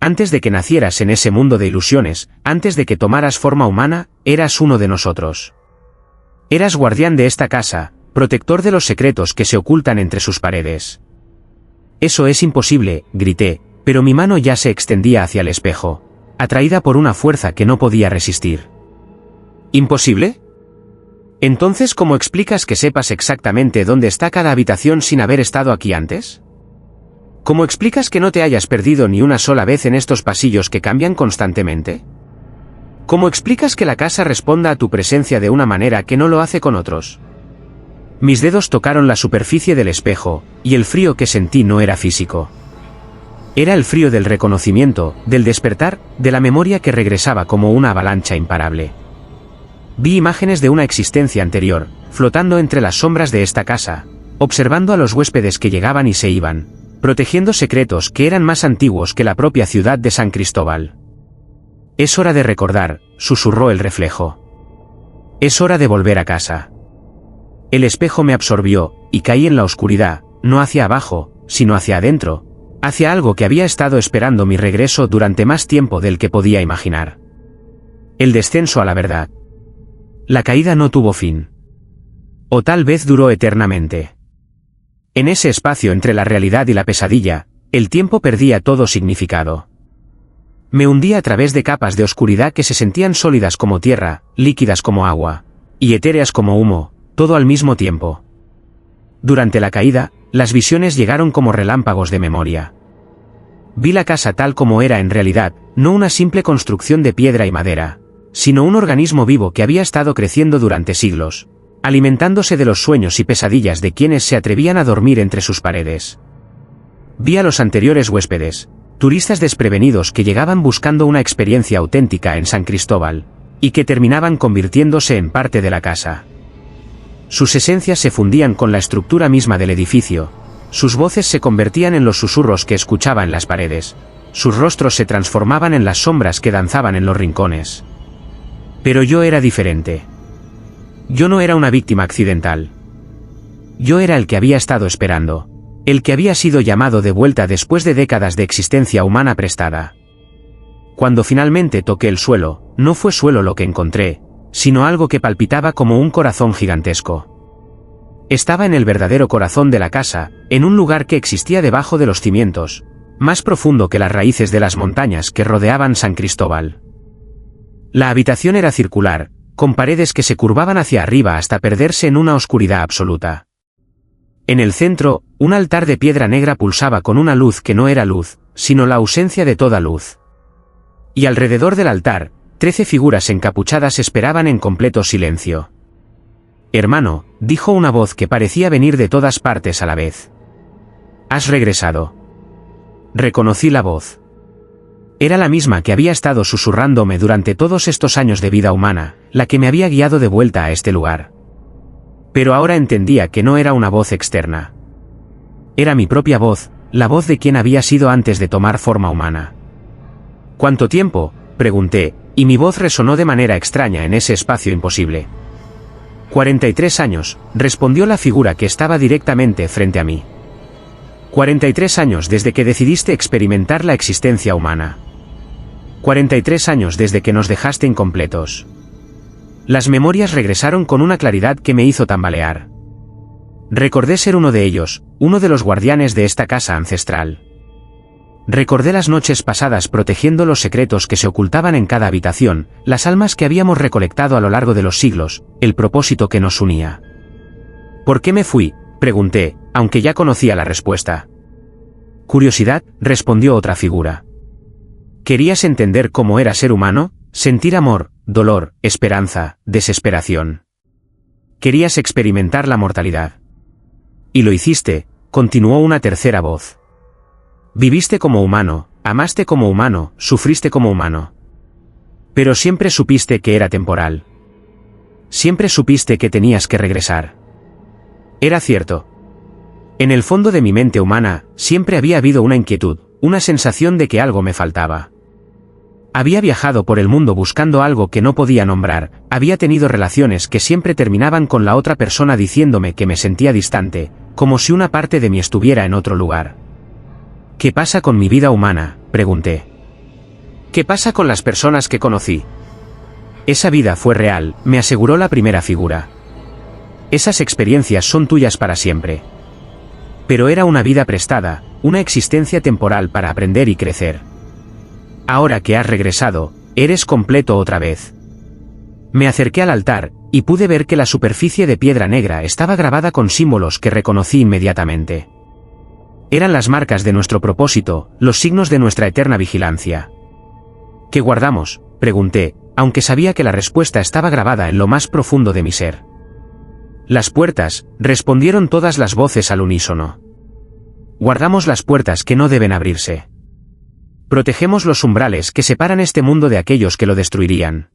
Antes de que nacieras en ese mundo de ilusiones, antes de que tomaras forma humana, eras uno de nosotros. Eras guardián de esta casa, protector de los secretos que se ocultan entre sus paredes. Eso es imposible, grité, pero mi mano ya se extendía hacia el espejo, atraída por una fuerza que no podía resistir. ¿Imposible? Entonces, ¿cómo explicas que sepas exactamente dónde está cada habitación sin haber estado aquí antes? ¿Cómo explicas que no te hayas perdido ni una sola vez en estos pasillos que cambian constantemente? ¿Cómo explicas que la casa responda a tu presencia de una manera que no lo hace con otros? Mis dedos tocaron la superficie del espejo, y el frío que sentí no era físico. Era el frío del reconocimiento, del despertar, de la memoria que regresaba como una avalancha imparable. Vi imágenes de una existencia anterior, flotando entre las sombras de esta casa, observando a los huéspedes que llegaban y se iban, protegiendo secretos que eran más antiguos que la propia ciudad de San Cristóbal. Es hora de recordar, susurró el reflejo. Es hora de volver a casa. El espejo me absorbió, y caí en la oscuridad, no hacia abajo, sino hacia adentro, hacia algo que había estado esperando mi regreso durante más tiempo del que podía imaginar. El descenso a la verdad. La caída no tuvo fin. O tal vez duró eternamente. En ese espacio entre la realidad y la pesadilla, el tiempo perdía todo significado. Me hundía a través de capas de oscuridad que se sentían sólidas como tierra, líquidas como agua, y etéreas como humo, todo al mismo tiempo. Durante la caída, las visiones llegaron como relámpagos de memoria. Vi la casa tal como era en realidad, no una simple construcción de piedra y madera, sino un organismo vivo que había estado creciendo durante siglos, alimentándose de los sueños y pesadillas de quienes se atrevían a dormir entre sus paredes. Vi a los anteriores huéspedes, turistas desprevenidos que llegaban buscando una experiencia auténtica en San Cristóbal, y que terminaban convirtiéndose en parte de la casa. Sus esencias se fundían con la estructura misma del edificio, sus voces se convertían en los susurros que escuchaba en las paredes, sus rostros se transformaban en las sombras que danzaban en los rincones. Pero yo era diferente. Yo no era una víctima accidental. Yo era el que había estado esperando, el que había sido llamado de vuelta después de décadas de existencia humana prestada. Cuando finalmente toqué el suelo, no fue suelo lo que encontré, sino algo que palpitaba como un corazón gigantesco. Estaba en el verdadero corazón de la casa, en un lugar que existía debajo de los cimientos, más profundo que las raíces de las montañas que rodeaban San Cristóbal. La habitación era circular, con paredes que se curvaban hacia arriba hasta perderse en una oscuridad absoluta. En el centro, un altar de piedra negra pulsaba con una luz que no era luz, sino la ausencia de toda luz. Y alrededor del altar, 13 figuras encapuchadas esperaban en completo silencio. Hermano, dijo una voz que parecía venir de todas partes a la vez. Has regresado. Reconocí la voz. Era la misma que había estado susurrándome durante todos estos años de vida humana, la que me había guiado de vuelta a este lugar. Pero ahora entendía que no era una voz externa. Era mi propia voz, la voz de quien había sido antes de tomar forma humana. ¿Cuánto tiempo?, pregunté, y mi voz resonó de manera extraña en ese espacio imposible. 43 años, respondió la figura que estaba directamente frente a mí. 43 años desde que decidiste experimentar la existencia humana. 43 años desde que nos dejaste incompletos. Las memorias regresaron con una claridad que me hizo tambalear. Recordé ser uno de ellos, uno de los guardianes de esta casa ancestral. Recordé las noches pasadas protegiendo los secretos que se ocultaban en cada habitación, las almas que habíamos recolectado a lo largo de los siglos, el propósito que nos unía. ¿Por qué me fui?, pregunté, aunque ya conocía la respuesta. Curiosidad, respondió otra figura. ¿Querías entender cómo era ser humano? Sentir amor, dolor, esperanza, desesperación. Querías experimentar la mortalidad. Y lo hiciste, continuó una tercera voz. Viviste como humano, amaste como humano, sufriste como humano. Pero siempre supiste que era temporal. Siempre supiste que tenías que regresar. Era cierto. En el fondo de mi mente humana, siempre había habido una inquietud, una sensación de que algo me faltaba. Había viajado por el mundo buscando algo que no podía nombrar, había tenido relaciones que siempre terminaban con la otra persona diciéndome que me sentía distante, como si una parte de mí estuviera en otro lugar. ¿Qué pasa con mi vida humana?, pregunté. ¿Qué pasa con las personas que conocí? Esa vida fue real, me aseguró la primera figura. Esas experiencias son tuyas para siempre. Pero era una vida prestada, una existencia temporal para aprender y crecer. Ahora que has regresado, eres completo otra vez. Me acerqué al altar, y pude ver que la superficie de piedra negra estaba grabada con símbolos que reconocí inmediatamente. Eran las marcas de nuestro propósito, los signos de nuestra eterna vigilancia. ¿Qué guardamos?, pregunté, aunque sabía que la respuesta estaba grabada en lo más profundo de mi ser. Las puertas, respondieron todas las voces al unísono. Guardamos las puertas que no deben abrirse. Protegemos los umbrales que separan este mundo de aquellos que lo destruirían.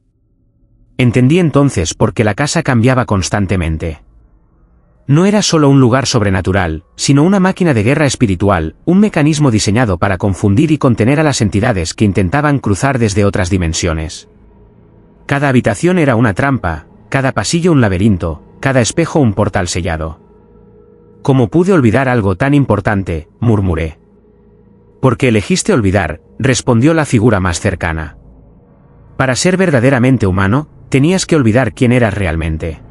Entendí entonces por qué la casa cambiaba constantemente. No era solo un lugar sobrenatural, sino una máquina de guerra espiritual, un mecanismo diseñado para confundir y contener a las entidades que intentaban cruzar desde otras dimensiones. Cada habitación era una trampa, cada pasillo un laberinto, cada espejo un portal sellado. ¿Cómo pude olvidar algo tan importante?, murmuré. «Porque elegiste olvidar», respondió la figura más cercana. «Para ser verdaderamente humano, tenías que olvidar quién eras realmente.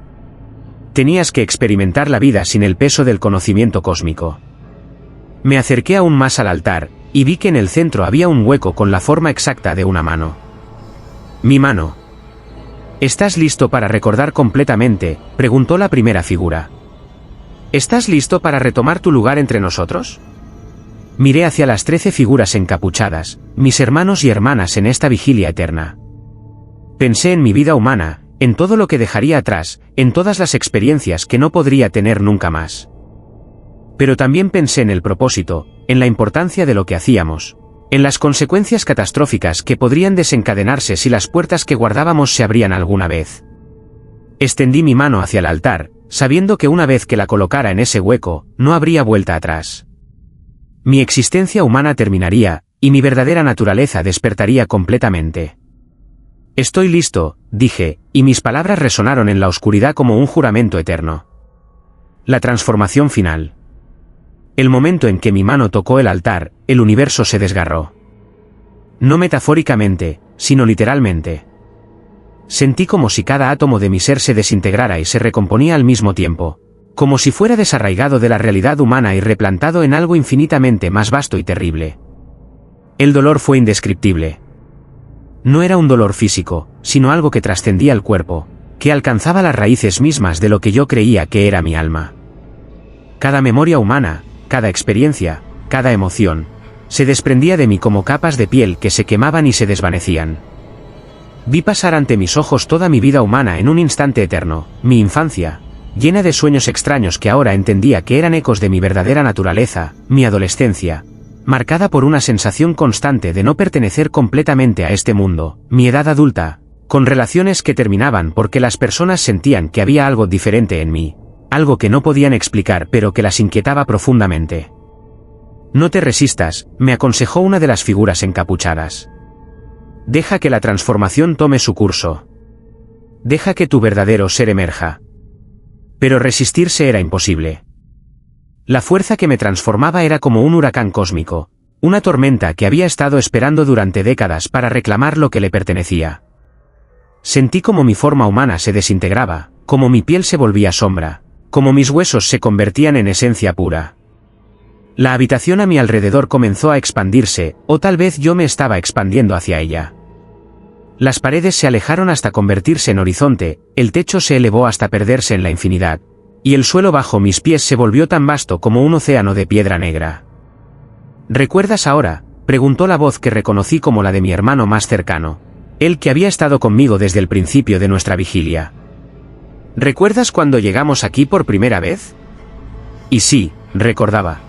Tenías que experimentar la vida sin el peso del conocimiento cósmico». Me acerqué aún más al altar, y vi que en el centro había un hueco con la forma exacta de una mano. «Mi mano». «¿Estás listo para recordar completamente?», preguntó la primera figura. «¿Estás listo para retomar tu lugar entre nosotros?». Miré hacia las 13 figuras encapuchadas, mis hermanos y hermanas en esta vigilia eterna. Pensé en mi vida humana, en todo lo que dejaría atrás, en todas las experiencias que no podría tener nunca más. Pero también pensé en el propósito, en la importancia de lo que hacíamos, en las consecuencias catastróficas que podrían desencadenarse si las puertas que guardábamos se abrían alguna vez. Extendí mi mano hacia el altar, sabiendo que una vez que la colocara en ese hueco, no habría vuelta atrás. Mi existencia humana terminaría, y mi verdadera naturaleza despertaría completamente. «Estoy listo», dije, y mis palabras resonaron en la oscuridad como un juramento eterno. La transformación final. El momento en que mi mano tocó el altar, el universo se desgarró. No metafóricamente, sino literalmente. Sentí como si cada átomo de mi ser se desintegrara y se recomponía al mismo tiempo, como si fuera desarraigado de la realidad humana y replantado en algo infinitamente más vasto y terrible. El dolor fue indescriptible. No era un dolor físico, sino algo que trascendía el cuerpo, que alcanzaba las raíces mismas de lo que yo creía que era mi alma. Cada memoria humana, cada experiencia, cada emoción, se desprendía de mí como capas de piel que se quemaban y se desvanecían. Vi pasar ante mis ojos toda mi vida humana en un instante eterno, mi infancia, llena de sueños extraños que ahora entendía que eran ecos de mi verdadera naturaleza, mi adolescencia, marcada por una sensación constante de no pertenecer completamente a este mundo, mi edad adulta, con relaciones que terminaban porque las personas sentían que había algo diferente en mí, algo que no podían explicar pero que las inquietaba profundamente. «No te resistas», me aconsejó una de las figuras encapuchadas. «Deja que la transformación tome su curso. Deja que tu verdadero ser emerja». Pero resistirse era imposible. La fuerza que me transformaba era como un huracán cósmico, una tormenta que había estado esperando durante décadas para reclamar lo que le pertenecía. Sentí como mi forma humana se desintegraba, como mi piel se volvía sombra, como mis huesos se convertían en esencia pura. La habitación a mi alrededor comenzó a expandirse, o tal vez yo me estaba expandiendo hacia ella. Las paredes se alejaron hasta convertirse en horizonte, el techo se elevó hasta perderse en la infinidad, y el suelo bajo mis pies se volvió tan vasto como un océano de piedra negra. ¿Recuerdas ahora?, preguntó la voz que reconocí como la de mi hermano más cercano, el que había estado conmigo desde el principio de nuestra vigilia. ¿Recuerdas cuando llegamos aquí por primera vez? Y sí, recordaba.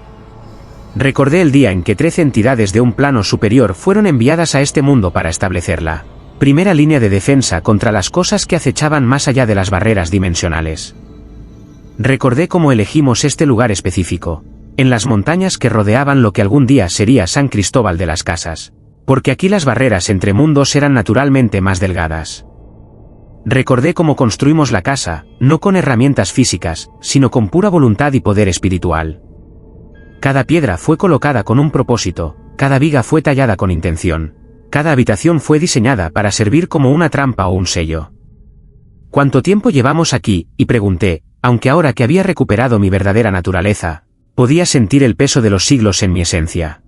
Recordé el día en que 13 entidades de un plano superior fueron enviadas a este mundo para establecerla primera línea de defensa contra las cosas que acechaban más allá de las barreras dimensionales. Recordé cómo elegimos este lugar específico, en las montañas que rodeaban lo que algún día sería San Cristóbal de las Casas, porque aquí las barreras entre mundos eran naturalmente más delgadas. Recordé cómo construimos la casa, no con herramientas físicas, sino con pura voluntad y poder espiritual. Cada piedra fue colocada con un propósito, cada viga fue tallada con intención. Cada habitación fue diseñada para servir como una trampa o un sello. ¿Cuánto tiempo llevamos aquí?, y pregunté, aunque ahora que había recuperado mi verdadera naturaleza, podía sentir el peso de los siglos en mi esencia.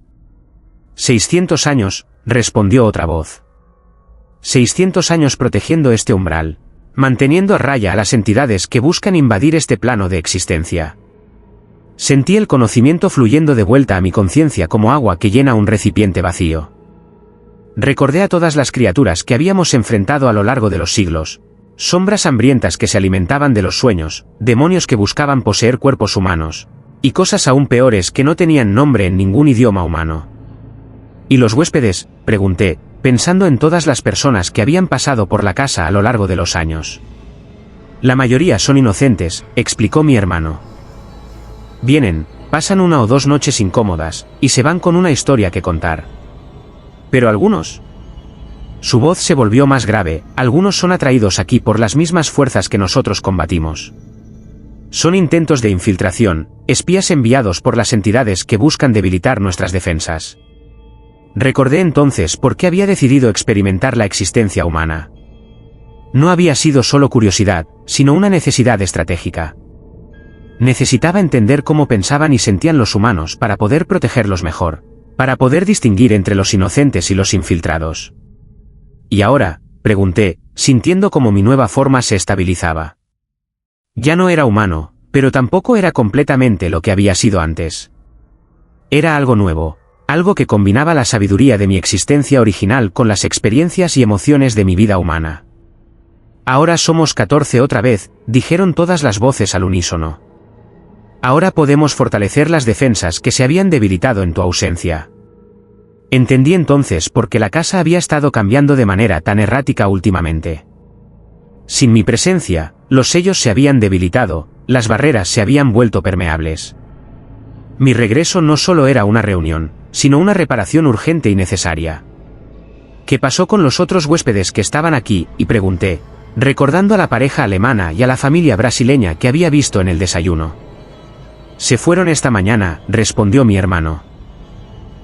600 años, respondió otra voz. 600 años protegiendo este umbral, manteniendo a raya a las entidades que buscan invadir este plano de existencia. Sentí el conocimiento fluyendo de vuelta a mi conciencia como agua que llena un recipiente vacío. Recordé a todas las criaturas que habíamos enfrentado a lo largo de los siglos, sombras hambrientas que se alimentaban de los sueños, demonios que buscaban poseer cuerpos humanos, y cosas aún peores que no tenían nombre en ningún idioma humano. ¿Y los huéspedes?, pregunté, pensando en todas las personas que habían pasado por la casa a lo largo de los años. La mayoría son inocentes, explicó mi hermano. Vienen, pasan 1 o 2 noches incómodas, y se van con una historia que contar. Pero algunos... Su voz se volvió más grave, algunos son atraídos aquí por las mismas fuerzas que nosotros combatimos. Son intentos de infiltración, espías enviados por las entidades que buscan debilitar nuestras defensas. Recordé entonces por qué había decidido experimentar la existencia humana. No había sido solo curiosidad, sino una necesidad estratégica. Necesitaba entender cómo pensaban y sentían los humanos para poder protegerlos mejor, para poder distinguir entre los inocentes y los infiltrados. ¿Y ahora?, pregunté, sintiendo cómo mi nueva forma se estabilizaba. Ya no era humano, pero tampoco era completamente lo que había sido antes. Era algo nuevo, algo que combinaba la sabiduría de mi existencia original con las experiencias y emociones de mi vida humana. Ahora somos 14 otra vez, dijeron todas las voces al unísono. Ahora podemos fortalecer las defensas que se habían debilitado en tu ausencia. Entendí entonces por qué la casa había estado cambiando de manera tan errática últimamente. Sin mi presencia, los sellos se habían debilitado, las barreras se habían vuelto permeables. Mi regreso no solo era una reunión, sino una reparación urgente y necesaria. ¿Qué pasó con los otros huéspedes que estaban aquí?, y pregunté, recordando a la pareja alemana y a la familia brasileña que había visto en el desayuno. Se fueron esta mañana, respondió mi hermano.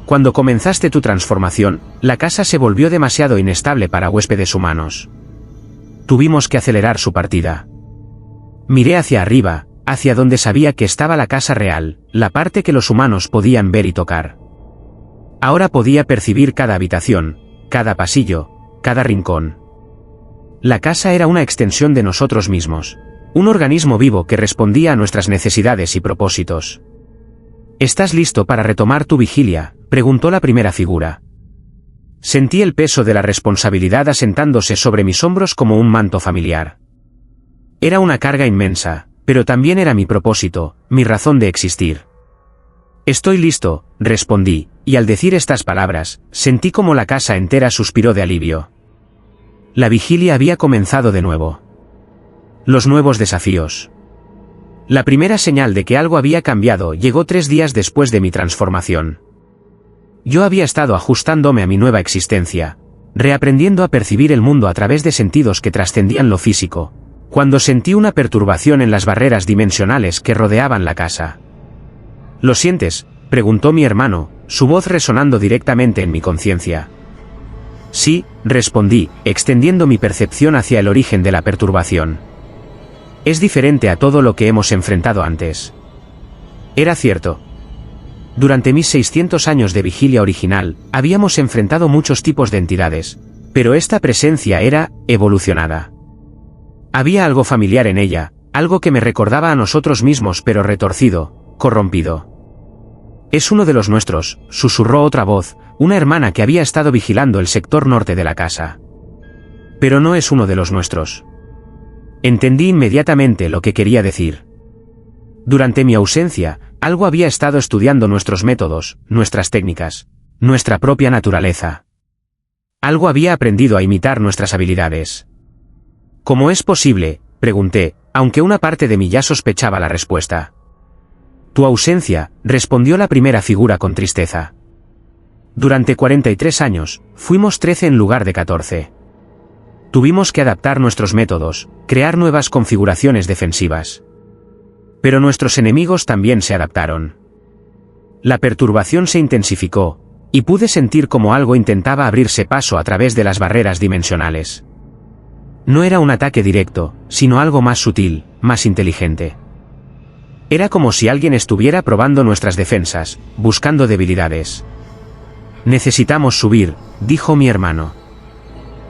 Cuando comenzaste tu transformación, la casa se volvió demasiado inestable para huéspedes humanos. Tuvimos que acelerar su partida. Miré hacia arriba, hacia donde sabía que estaba la casa real, la parte que los humanos podían ver y tocar. Ahora podía percibir cada habitación, cada pasillo, cada rincón. La casa era una extensión de nosotros mismos, un organismo vivo que respondía a nuestras necesidades y propósitos. ¿Estás listo para retomar tu vigilia?, preguntó la primera figura. Sentí el peso de la responsabilidad asentándose sobre mis hombros como un manto familiar. Era una carga inmensa, pero también era mi propósito, mi razón de existir. Estoy listo, respondí, y al decir estas palabras, sentí como la casa entera suspiró de alivio. La vigilia había comenzado de nuevo. Los nuevos desafíos. La primera señal de que algo había cambiado llegó 3 días después de mi transformación. Yo había estado ajustándome a mi nueva existencia, reaprendiendo a percibir el mundo a través de sentidos que trascendían lo físico, cuando sentí una perturbación en las barreras dimensionales que rodeaban la casa. ¿Lo sientes?, preguntó mi hermano, su voz resonando directamente en mi conciencia. Sí, respondí, extendiendo mi percepción hacia el origen de la perturbación. Es diferente a todo lo que hemos enfrentado antes. Era cierto. Durante mis 600 años de vigilia original, habíamos enfrentado muchos tipos de entidades, pero esta presencia era evolucionada. Había algo familiar en ella, algo que me recordaba a nosotros mismos pero retorcido, corrompido. Es uno de los nuestros, susurró otra voz, una hermana que había estado vigilando el sector norte de la casa. Pero no es uno de los nuestros. Entendí inmediatamente lo que quería decir. Durante mi ausencia, algo había estado estudiando nuestros métodos, nuestras técnicas, nuestra propia naturaleza. Algo había aprendido a imitar nuestras habilidades. ¿Cómo es posible?, pregunté, aunque una parte de mí ya sospechaba la respuesta. Tu ausencia, respondió la primera figura con tristeza. Durante 43 años, fuimos 13 en lugar de 14. Tuvimos que adaptar nuestros métodos, crear nuevas configuraciones defensivas. Pero nuestros enemigos también se adaptaron. La perturbación se intensificó, y pude sentir como algo intentaba abrirse paso a través de las barreras dimensionales. No era un ataque directo, sino algo más sutil, más inteligente. Era como si alguien estuviera probando nuestras defensas, buscando debilidades. Necesitamos subir, dijo mi hermano.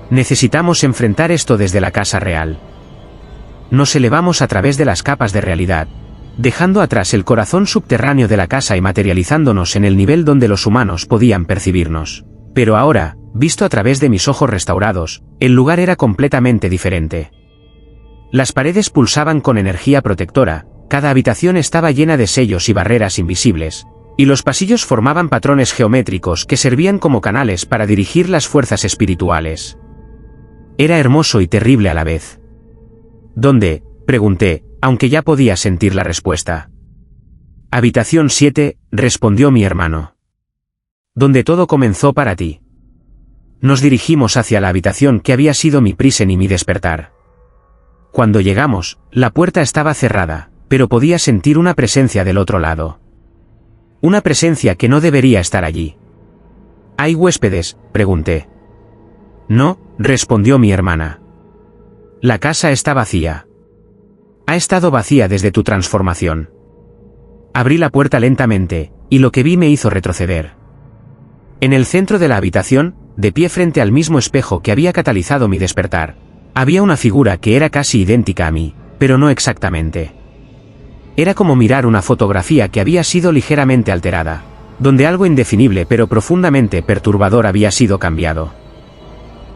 Necesitamos enfrentar esto desde la casa real. Nos elevamos a través de las capas de realidad, dejando atrás el corazón subterráneo de la casa y materializándonos en el nivel donde los humanos podían percibirnos. Pero ahora, visto a través de mis ojos restaurados, el lugar era completamente diferente. Las paredes pulsaban con energía protectora, cada habitación estaba llena de sellos y barreras invisibles, y los pasillos formaban patrones geométricos que servían como canales para dirigir las fuerzas espirituales. Era hermoso y terrible a la vez. ¿Dónde?, pregunté, aunque ya podía sentir la respuesta. Habitación 7, respondió mi hermano. Donde todo comenzó para ti. Nos dirigimos hacia la habitación que había sido mi prisen y mi despertar. Cuando llegamos, la puerta estaba cerrada, pero podía sentir una presencia del otro lado. Una presencia que no debería estar allí. ¿Hay huéspedes?, pregunté. No, respondió mi hermana. La casa está vacía. Ha estado vacía desde tu transformación. Abrí la puerta lentamente, y lo que vi me hizo retroceder. En el centro de la habitación, de pie frente al mismo espejo que había catalizado mi despertar, había una figura que era casi idéntica a mí, pero no exactamente. Era como mirar una fotografía que había sido ligeramente alterada, donde algo indefinible pero profundamente perturbador había sido cambiado.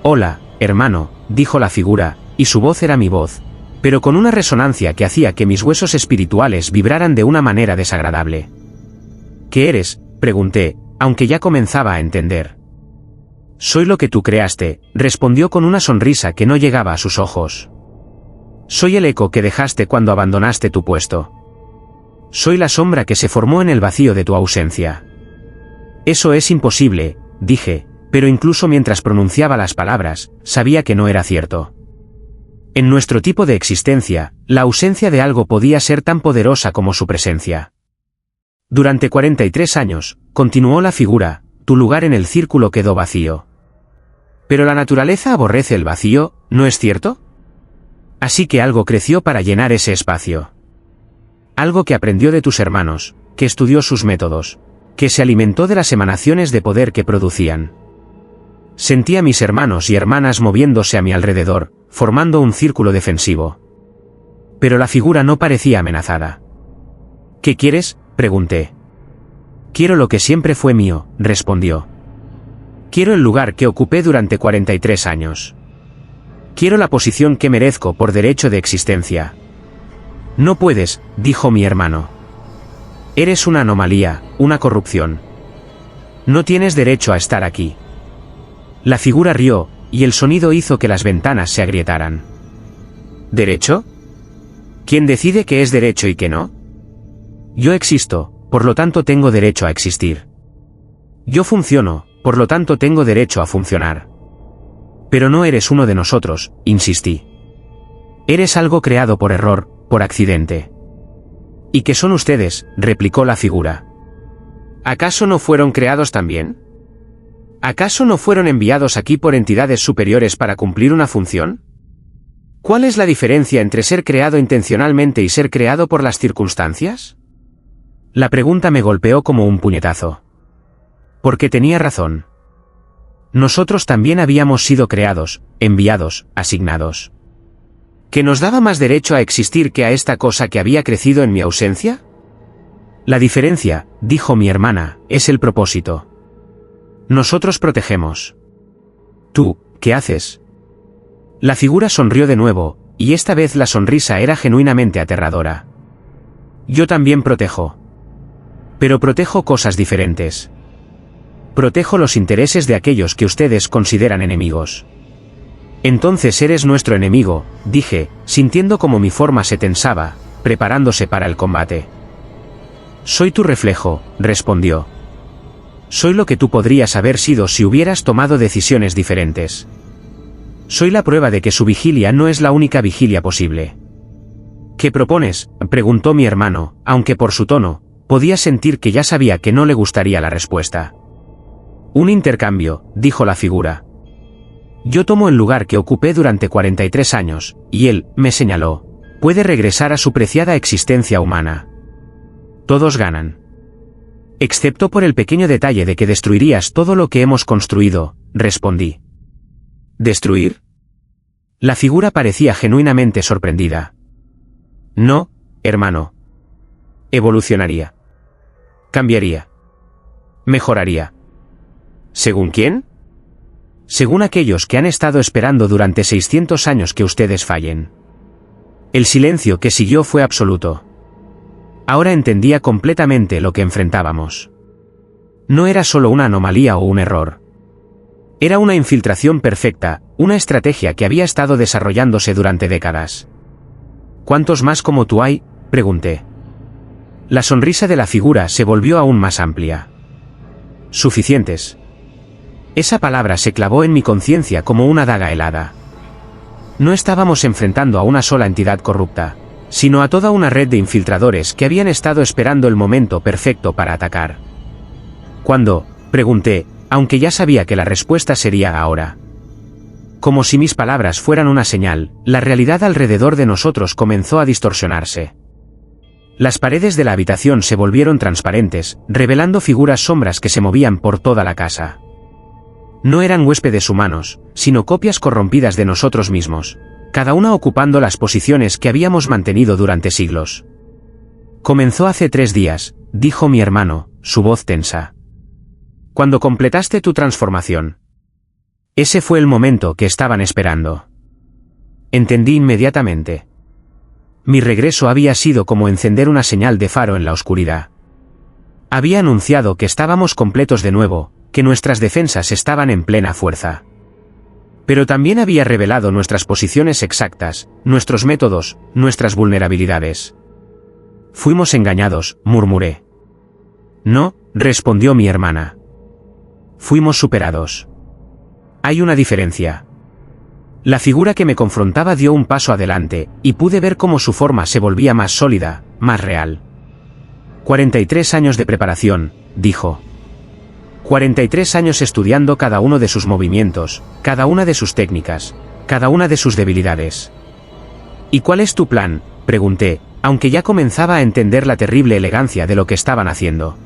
Hola, hermano, dijo la figura, y su voz era mi voz, pero con una resonancia que hacía que mis huesos espirituales vibraran de una manera desagradable. ¿Qué eres?, pregunté, aunque ya comenzaba a entender. Soy lo que tú creaste, respondió con una sonrisa que no llegaba a sus ojos. Soy el eco que dejaste cuando abandonaste tu puesto. Soy la sombra que se formó en el vacío de tu ausencia. Eso es imposible, dije, pero incluso mientras pronunciaba las palabras, sabía que no era cierto. En nuestro tipo de existencia, la ausencia de algo podía ser tan poderosa como su presencia. Durante 43 años, continuó la figura, tu lugar en el círculo quedó vacío. Pero la naturaleza aborrece el vacío, ¿no es cierto? Así que algo creció para llenar ese espacio. Algo que aprendió de tus hermanos, que estudió sus métodos, que se alimentó de las emanaciones de poder que producían. Sentí a mis hermanos y hermanas moviéndose a mi alrededor, formando un círculo defensivo. Pero la figura no parecía amenazada. ¿Qué quieres?, pregunté. Quiero lo que siempre fue mío, respondió. Quiero el lugar que ocupé durante 43 años. Quiero la posición que merezco por derecho de existencia. No puedes, dijo mi hermano. Eres una anomalía, una corrupción. No tienes derecho a estar aquí. La figura rió, y el sonido hizo que las ventanas se agrietaran. ¿Derecho? ¿Quién decide qué es derecho y qué no? Yo existo, por lo tanto tengo derecho a existir. Yo funciono, por lo tanto tengo derecho a funcionar. Pero no eres uno de nosotros, insistí. Eres algo creado por error, por accidente. ¿Y qué son ustedes?, replicó la figura. ¿Acaso no fueron creados también? ¿Acaso no fueron enviados aquí por entidades superiores para cumplir una función? ¿Cuál es la diferencia entre ser creado intencionalmente y ser creado por las circunstancias? La pregunta me golpeó como un puñetazo. Porque tenía razón. Nosotros también habíamos sido creados, enviados, asignados. ¿Que nos daba más derecho a existir que a esta cosa que había crecido en mi ausencia? La diferencia, dijo mi hermana, es el propósito. Nosotros protegemos. ¿Tú, qué haces? La figura sonrió de nuevo, y esta vez la sonrisa era genuinamente aterradora. Yo también protejo. Pero protejo cosas diferentes. Protejo los intereses de aquellos que ustedes consideran enemigos. Entonces eres nuestro enemigo, dije, sintiendo como mi forma se tensaba, preparándose para el combate. Soy tu reflejo, respondió. Soy lo que tú podrías haber sido si hubieras tomado decisiones diferentes. Soy la prueba de que su vigilia no es la única vigilia posible. ¿Qué propones?, preguntó mi hermano, aunque por su tono, podía sentir que ya sabía que no le gustaría la respuesta. Un intercambio, dijo la figura. Yo tomo el lugar que ocupé durante 43 años, y él, me señaló, puede regresar a su preciada existencia humana. Todos ganan. Excepto por el pequeño detalle de que destruirías todo lo que hemos construido, respondí. ¿Destruir? La figura parecía genuinamente sorprendida. No, hermano. Evolucionaría. Cambiaría. Mejoraría. ¿Según quién? Según aquellos que han estado esperando durante 600 años que ustedes fallen. El silencio que siguió fue absoluto. Ahora entendía completamente lo que enfrentábamos. No era solo una anomalía o un error. Era una infiltración perfecta, una estrategia que había estado desarrollándose durante décadas. ¿Cuántos más como tú hay?, pregunté. La sonrisa de la figura se volvió aún más amplia. Suficientes. Esa palabra se clavó en mi conciencia como una daga helada. No estábamos enfrentando a una sola entidad corrupta, sino a toda una red de infiltradores que habían estado esperando el momento perfecto para atacar. ¿Cuándo?, pregunté, aunque ya sabía que la respuesta sería ahora. Como si mis palabras fueran una señal, la realidad alrededor de nosotros comenzó a distorsionarse. Las paredes de la habitación se volvieron transparentes, revelando figuras sombras que se movían por toda la casa. No eran huéspedes humanos, sino copias corrompidas de nosotros mismos, cada una ocupando las posiciones que habíamos mantenido durante siglos. Comenzó hace 3 días, dijo mi hermano, su voz tensa. Cuando completaste tu transformación. Ese fue el momento que estaban esperando. Entendí inmediatamente. Mi regreso había sido como encender una señal de faro en la oscuridad. Había anunciado que estábamos completos de nuevo, que nuestras defensas estaban en plena fuerza. Pero también había revelado nuestras posiciones exactas, nuestros métodos, nuestras vulnerabilidades. Fuimos engañados, murmuré. No, respondió mi hermana. Fuimos superados. Hay una diferencia. La figura que me confrontaba dio un paso adelante, y pude ver cómo su forma se volvía más sólida, más real. 43 años de preparación, dijo. 43 años estudiando cada uno de sus movimientos, cada una de sus técnicas, cada una de sus debilidades. ¿Y cuál es tu plan?, pregunté, aunque ya comenzaba a entender la terrible elegancia de lo que estaban haciendo.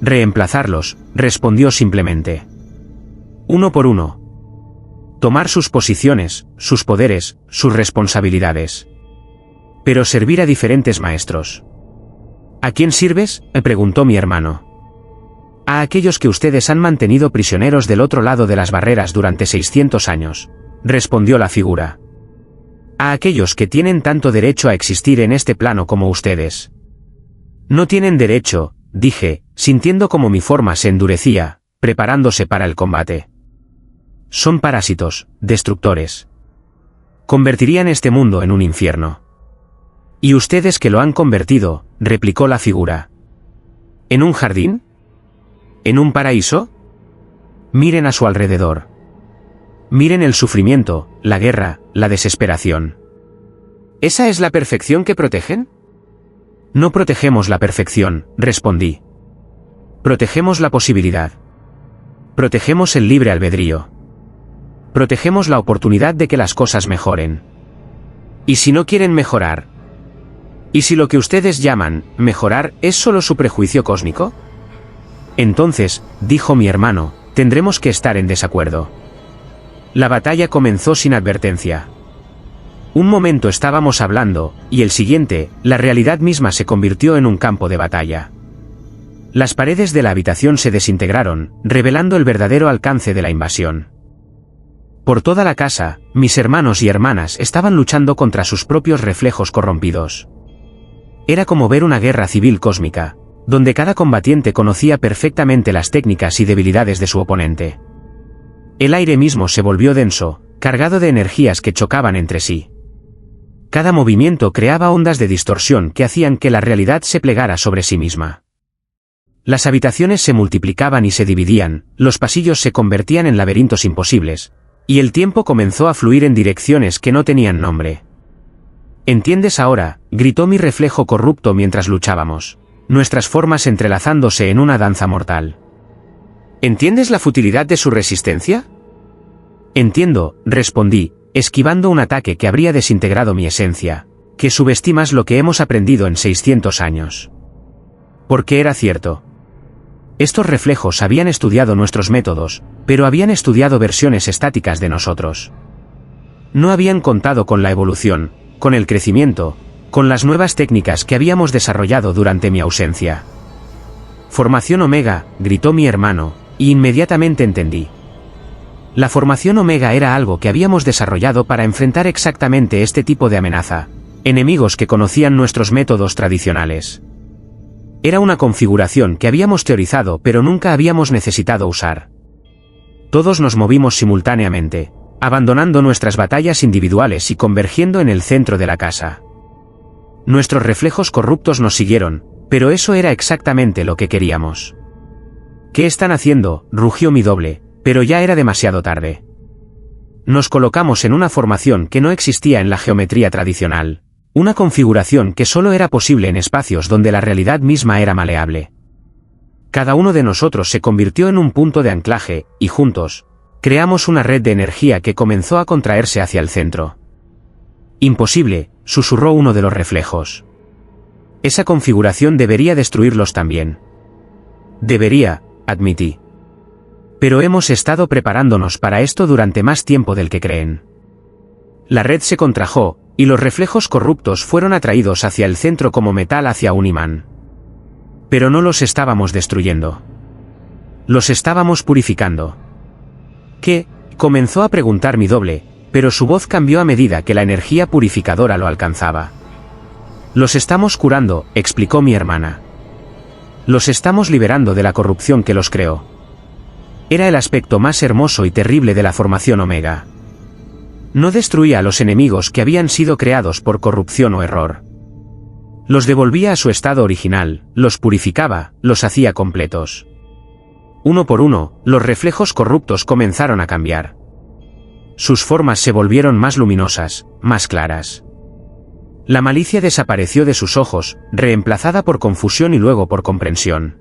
Reemplazarlos, respondió simplemente. Uno por uno. Tomar sus posiciones, sus poderes, sus responsabilidades. Pero servir a diferentes maestros. ¿A quién sirves?, me preguntó mi hermano. A aquellos que ustedes han mantenido prisioneros del otro lado de las barreras durante 600 años, respondió la figura. A aquellos que tienen tanto derecho a existir en este plano como ustedes. No tienen derecho, dije, sintiendo como mi forma se endurecía, preparándose para el combate. Son parásitos, destructores. Convertirían este mundo en un infierno. ¿Y ustedes que lo han convertido?, replicó la figura. ¿En un jardín? ¿En un paraíso? Miren a su alrededor. Miren el sufrimiento, la guerra, la desesperación. ¿Esa es la perfección que protegen? No protegemos la perfección, respondí. Protegemos la posibilidad. Protegemos el libre albedrío. Protegemos la oportunidad de que las cosas mejoren. ¿Y si no quieren mejorar? ¿Y si lo que ustedes llaman mejorar es solo su prejuicio cósmico? Entonces, dijo mi hermano, tendremos que estar en desacuerdo. La batalla comenzó sin advertencia. Un momento estábamos hablando, y el siguiente, la realidad misma se convirtió en un campo de batalla. Las paredes de la habitación se desintegraron, revelando el verdadero alcance de la invasión. Por toda la casa, mis hermanos y hermanas estaban luchando contra sus propios reflejos corrompidos. Era como ver una guerra civil cósmica, donde cada combatiente conocía perfectamente las técnicas y debilidades de su oponente. El aire mismo se volvió denso, cargado de energías que chocaban entre sí. Cada movimiento creaba ondas de distorsión que hacían que la realidad se plegara sobre sí misma. Las habitaciones se multiplicaban y se dividían, los pasillos se convertían en laberintos imposibles, y el tiempo comenzó a fluir en direcciones que no tenían nombre. ¿Entiendes ahora?, gritó mi reflejo corrupto mientras luchábamos, nuestras formas entrelazándose en una danza mortal. ¿Entiendes la futilidad de su resistencia? Entiendo, respondí, esquivando un ataque que habría desintegrado mi esencia, que subestimas lo que hemos aprendido en 600 años. Porque era cierto. Estos reflejos habían estudiado nuestros métodos, pero habían estudiado versiones estáticas de nosotros. No habían contado con la evolución, con el crecimiento, con las nuevas técnicas que habíamos desarrollado durante mi ausencia. Formación Omega, gritó mi hermano, y inmediatamente entendí. La formación Omega era algo que habíamos desarrollado para enfrentar exactamente este tipo de amenaza, enemigos que conocían nuestros métodos tradicionales. Era una configuración que habíamos teorizado pero nunca habíamos necesitado usar. Todos nos movimos simultáneamente, abandonando nuestras batallas individuales y convergiendo en el centro de la casa. Nuestros reflejos corruptos nos siguieron, pero eso era exactamente lo que queríamos. ¿Qué están haciendo?, rugió mi doble, pero ya era demasiado tarde. Nos colocamos en una formación que no existía en la geometría tradicional, una configuración que solo era posible en espacios donde la realidad misma era maleable. Cada uno de nosotros se convirtió en un punto de anclaje, y juntos, creamos una red de energía que comenzó a contraerse hacia el centro. Imposible, susurró uno de los reflejos. Esa configuración debería destruirlos también. Debería, admití. Pero hemos estado preparándonos para esto durante más tiempo del que creen. La red se contrajo, y los reflejos corruptos fueron atraídos hacia el centro como metal hacia un imán. Pero no los estábamos destruyendo. Los estábamos purificando. ¿Qué?, comenzó a preguntar mi doble, pero su voz cambió a medida que la energía purificadora lo alcanzaba. Los estamos curando, explicó mi hermana. Los estamos liberando de la corrupción que los creó. Era el aspecto más hermoso y terrible de la formación Omega. No destruía a los enemigos que habían sido creados por corrupción o error. Los devolvía a su estado original, los purificaba, los hacía completos. Uno por uno, los reflejos corruptos comenzaron a cambiar. Sus formas se volvieron más luminosas, más claras. La malicia desapareció de sus ojos, reemplazada por confusión y luego por comprensión.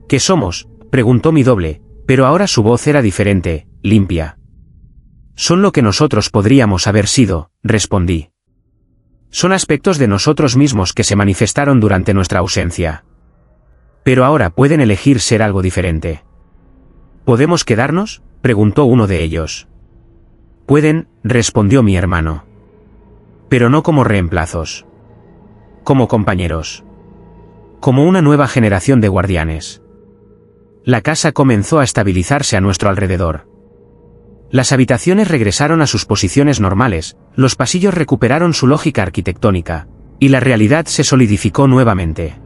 ¿Qué somos?, preguntó mi doble, pero ahora su voz era diferente, limpia. Son lo que nosotros podríamos haber sido, respondí. Son aspectos de nosotros mismos que se manifestaron durante nuestra ausencia. Pero ahora pueden elegir ser algo diferente. ¿Podemos quedarnos?, preguntó uno de ellos. Pueden, respondió mi hermano. Pero no como reemplazos. Como compañeros. Como una nueva generación de guardianes. La casa comenzó a estabilizarse a nuestro alrededor. Las habitaciones regresaron a sus posiciones normales, los pasillos recuperaron su lógica arquitectónica, y la realidad se solidificó nuevamente.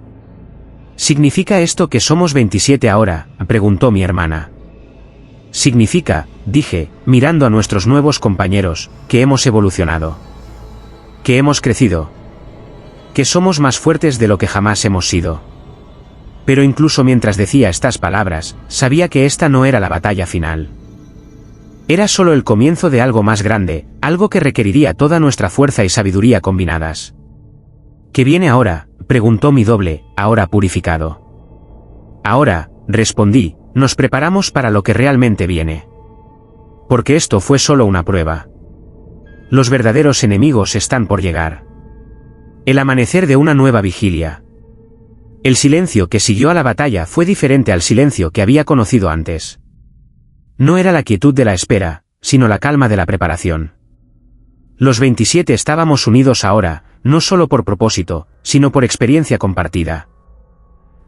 ¿Significa esto que somos 27 ahora?, preguntó mi hermana. Significa, dije, mirando a nuestros nuevos compañeros, que hemos evolucionado. Que hemos crecido. Que somos más fuertes de lo que jamás hemos sido. Pero incluso mientras decía estas palabras, sabía que esta no era la batalla final. Era solo el comienzo de algo más grande, algo que requeriría toda nuestra fuerza y sabiduría combinadas. ¿Qué viene ahora?, preguntó mi doble, ahora purificado. Ahora, respondí, nos preparamos para lo que realmente viene. Porque esto fue solo una prueba. Los verdaderos enemigos están por llegar. El amanecer de una nueva vigilia. El silencio que siguió a la batalla fue diferente al silencio que había conocido antes. No era la quietud de la espera, sino la calma de la preparación. Los 27 estábamos unidos ahora, no solo por propósito, sino por experiencia compartida.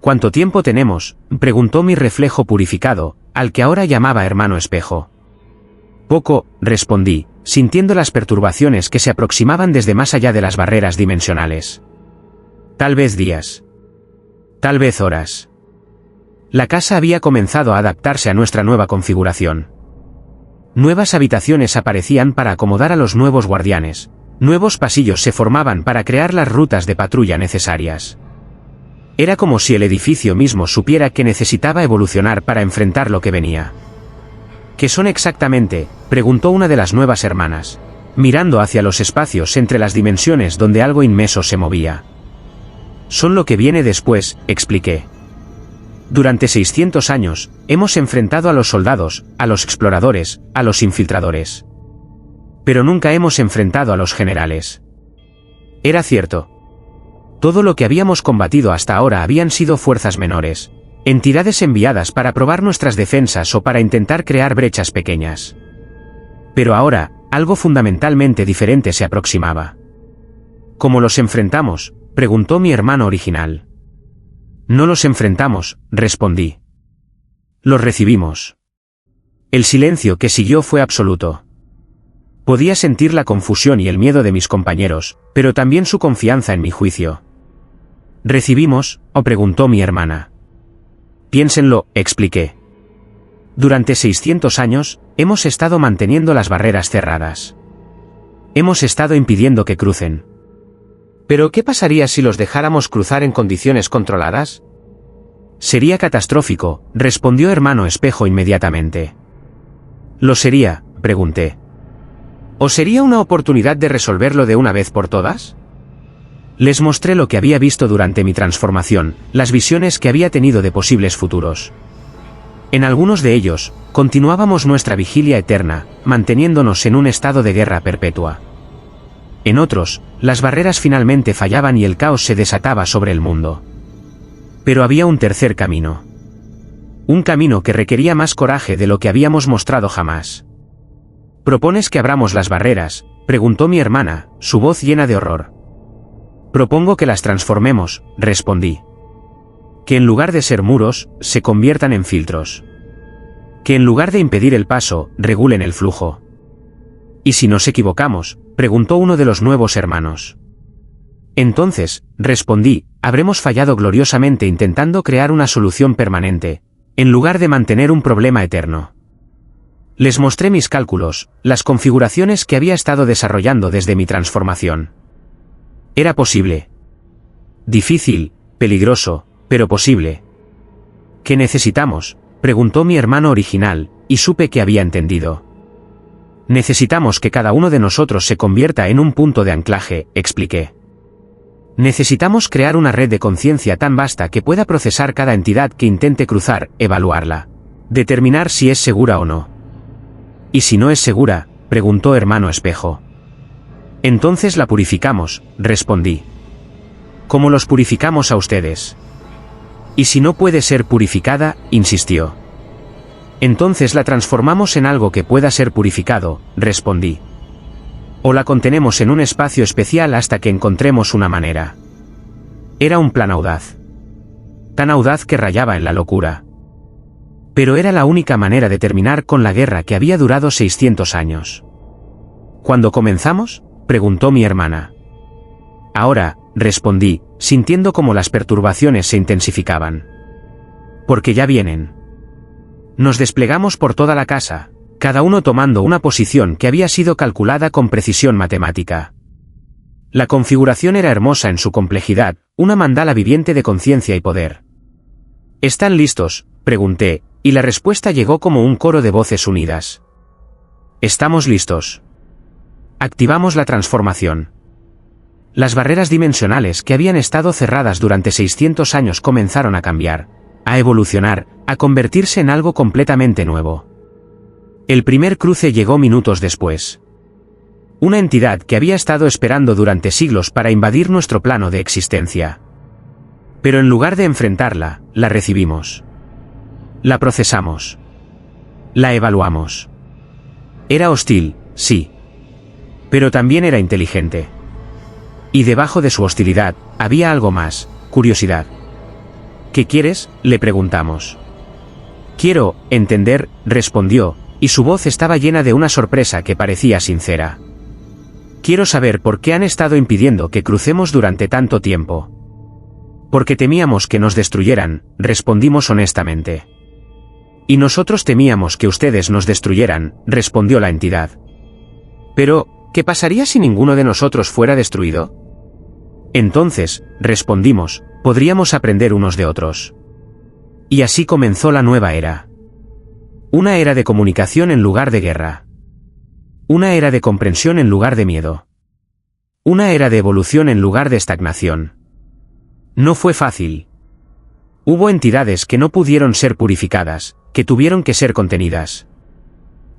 ¿Cuánto tiempo tenemos?, preguntó mi reflejo purificado, al que ahora llamaba hermano espejo. Poco, respondí, sintiendo las perturbaciones que se aproximaban desde más allá de las barreras dimensionales. Tal vez días. Tal vez horas. La casa había comenzado a adaptarse a nuestra nueva configuración. Nuevas habitaciones aparecían para acomodar a los nuevos guardianes. Nuevos pasillos se formaban para crear las rutas de patrulla necesarias. Era como si el edificio mismo supiera que necesitaba evolucionar para enfrentar lo que venía. ¿Qué son exactamente?, preguntó una de las nuevas hermanas, mirando hacia los espacios entre las dimensiones donde algo inmenso se movía. Son lo que viene después, expliqué. Durante 600 años, hemos enfrentado a los soldados, a los exploradores, a los infiltradores. Pero nunca hemos enfrentado a los generales. Era cierto. Todo lo que habíamos combatido hasta ahora habían sido fuerzas menores, entidades enviadas para probar nuestras defensas o para intentar crear brechas pequeñas. Pero ahora, algo fundamentalmente diferente se aproximaba. ¿Cómo los enfrentamos?, preguntó mi hermano original. No los enfrentamos, respondí. Los recibimos. El silencio que siguió fue absoluto. Podía sentir la confusión y el miedo de mis compañeros, pero también su confianza en mi juicio. ¿Recibimos?, o preguntó mi hermana. Piénsenlo, expliqué. Durante 600 años, hemos estado manteniendo las barreras cerradas. Hemos estado impidiendo que crucen. ¿Pero qué pasaría si los dejáramos cruzar en condiciones controladas? Sería catastrófico, respondió hermano espejo inmediatamente. ¿Lo sería?, pregunté. ¿O sería una oportunidad de resolverlo de una vez por todas? Les mostré lo que había visto durante mi transformación, las visiones que había tenido de posibles futuros. En algunos de ellos, continuábamos nuestra vigilia eterna, manteniéndonos en un estado de guerra perpetua. En otros, las barreras finalmente fallaban y el caos se desataba sobre el mundo. Pero había un tercer camino. Un camino que requería más coraje de lo que habíamos mostrado jamás. ¿Propones que abramos las barreras?, preguntó mi hermana, su voz llena de horror. Propongo que las transformemos, respondí. Que en lugar de ser muros, se conviertan en filtros. Que en lugar de impedir el paso, regulen el flujo. ¿Y si nos equivocamos?, preguntó uno de los nuevos hermanos. Entonces, respondí, habremos fallado gloriosamente intentando crear una solución permanente, en lugar de mantener un problema eterno. Les mostré mis cálculos, las configuraciones que había estado desarrollando desde mi transformación. Era posible. Difícil, peligroso, pero posible. ¿Qué necesitamos?, preguntó mi hermano original, y supe que había entendido. Necesitamos que cada uno de nosotros se convierta en un punto de anclaje, expliqué. Necesitamos crear una red de conciencia tan vasta que pueda procesar cada entidad que intente cruzar, evaluarla. Determinar si es segura o no. ¿Y si no es segura?, preguntó hermano espejo. Entonces la purificamos, respondí. ¿Cómo los purificamos a ustedes? ¿Y si no puede ser purificada?, insistió. Entonces la transformamos en algo que pueda ser purificado, respondí. O la contenemos en un espacio especial hasta que encontremos una manera. Era un plan audaz. Tan audaz que rayaba en la locura. Pero era la única manera de terminar con la guerra que había durado 600 años. ¿Cuándo comenzamos?, preguntó mi hermana. Ahora, respondí, sintiendo cómo las perturbaciones se intensificaban. Porque ya vienen. Nos desplegamos por toda la casa, cada uno tomando una posición que había sido calculada con precisión matemática. La configuración era hermosa en su complejidad, una mandala viviente de conciencia y poder. ¿Están listos?, pregunté, y la respuesta llegó como un coro de voces unidas. Estamos listos. Activamos la transformación. Las barreras dimensionales que habían estado cerradas durante 600 años comenzaron a cambiar, a evolucionar, a convertirse en algo completamente nuevo. El primer cruce llegó minutos después. Una entidad que había estado esperando durante siglos para invadir nuestro plano de existencia. Pero en lugar de enfrentarla, la recibimos. La procesamos. La evaluamos. Era hostil, sí. Pero también era inteligente. Y debajo de su hostilidad, había algo más, curiosidad. ¿Qué quieres?, le preguntamos. Quiero entender, respondió, y su voz estaba llena de una sorpresa que parecía sincera. Quiero saber por qué han estado impidiendo que crucemos durante tanto tiempo. Porque temíamos que nos destruyeran, respondimos honestamente. Y nosotros temíamos que ustedes nos destruyeran, respondió la entidad. Pero, ¿qué pasaría si ninguno de nosotros fuera destruido? Entonces, respondimos, podríamos aprender unos de otros. Y así comenzó la nueva era. Una era de comunicación en lugar de guerra. Una era de comprensión en lugar de miedo. Una era de evolución en lugar de estagnación. No fue fácil. Hubo entidades que no pudieron ser purificadas, que tuvieron que ser contenidas.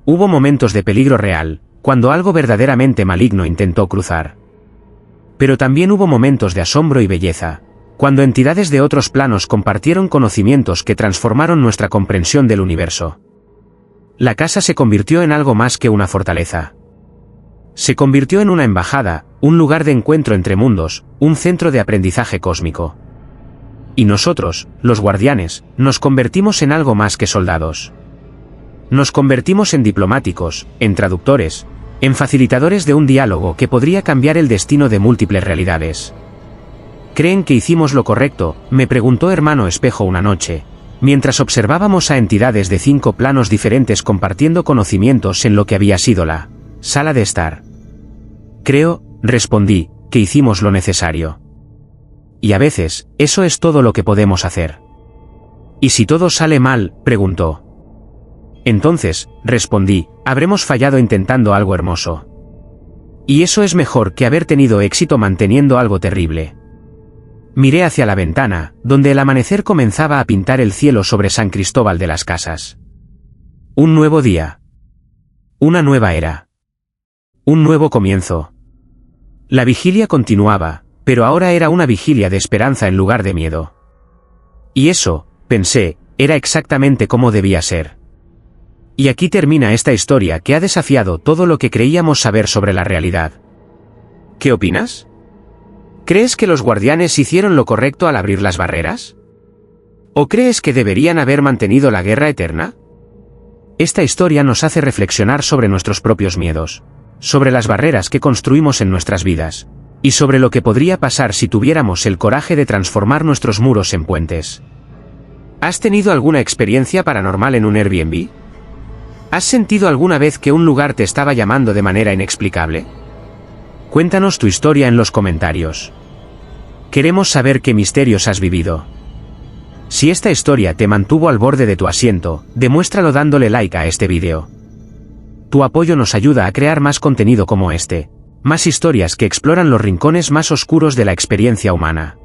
Hubo momentos de peligro real, cuando algo verdaderamente maligno intentó cruzar. Pero también hubo momentos de asombro y belleza, cuando entidades de otros planos compartieron conocimientos que transformaron nuestra comprensión del universo. La casa se convirtió en algo más que una fortaleza. Se convirtió en una embajada, un lugar de encuentro entre mundos, un centro de aprendizaje cósmico. Y nosotros, los guardianes, nos convertimos en algo más que soldados. Nos convertimos en diplomáticos, en traductores, en facilitadores de un diálogo que podría cambiar el destino de múltiples realidades. ¿Creen que hicimos lo correcto?, me preguntó Hermano Espejo una noche, mientras observábamos a entidades de 5 planos diferentes compartiendo conocimientos en lo que había sido la sala de estar. Creo, respondí, que hicimos lo necesario. Y a veces, eso es todo lo que podemos hacer. ¿Y si todo sale mal?, preguntó. Entonces, respondí, habremos fallado intentando algo hermoso. Y eso es mejor que haber tenido éxito manteniendo algo terrible. Miré hacia la ventana, donde el amanecer comenzaba a pintar el cielo sobre San Cristóbal de las Casas. Un nuevo día. Una nueva era. Un nuevo comienzo. La vigilia continuaba, pero ahora era una vigilia de esperanza en lugar de miedo. Y eso, pensé, era exactamente como debía ser. Y aquí termina esta historia que ha desafiado todo lo que creíamos saber sobre la realidad. ¿Qué opinas? ¿Crees que los guardianes hicieron lo correcto al abrir las barreras? ¿O crees que deberían haber mantenido la guerra eterna? Esta historia nos hace reflexionar sobre nuestros propios miedos, sobre las barreras que construimos en nuestras vidas, y sobre lo que podría pasar si tuviéramos el coraje de transformar nuestros muros en puentes. ¿Has tenido alguna experiencia paranormal en un Airbnb? ¿Has sentido alguna vez que un lugar te estaba llamando de manera inexplicable? Cuéntanos tu historia en los comentarios. Queremos saber qué misterios has vivido. Si esta historia te mantuvo al borde de tu asiento, demuéstralo dándole like a este vídeo. Tu apoyo nos ayuda a crear más contenido como este, más historias que exploran los rincones más oscuros de la experiencia humana.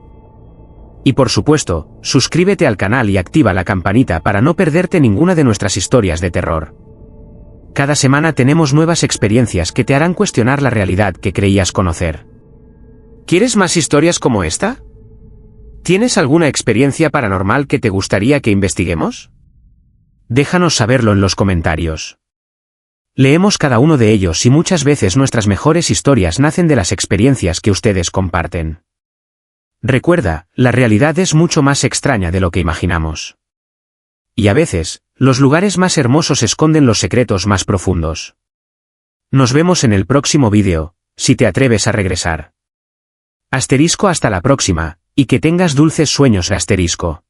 Y por supuesto, suscríbete al canal y activa la campanita para no perderte ninguna de nuestras historias de terror. Cada semana tenemos nuevas experiencias que te harán cuestionar la realidad que creías conocer. ¿Quieres más historias como esta? ¿Tienes alguna experiencia paranormal que te gustaría que investiguemos? Déjanos saberlo en los comentarios. Leemos cada uno de ellos y muchas veces nuestras mejores historias nacen de las experiencias que ustedes comparten. Recuerda, la realidad es mucho más extraña de lo que imaginamos. Y a veces, los lugares más hermosos esconden los secretos más profundos. Nos vemos en el próximo vídeo, si te atreves a regresar. Asterisco hasta la próxima, y que tengas dulces sueños, asterisco.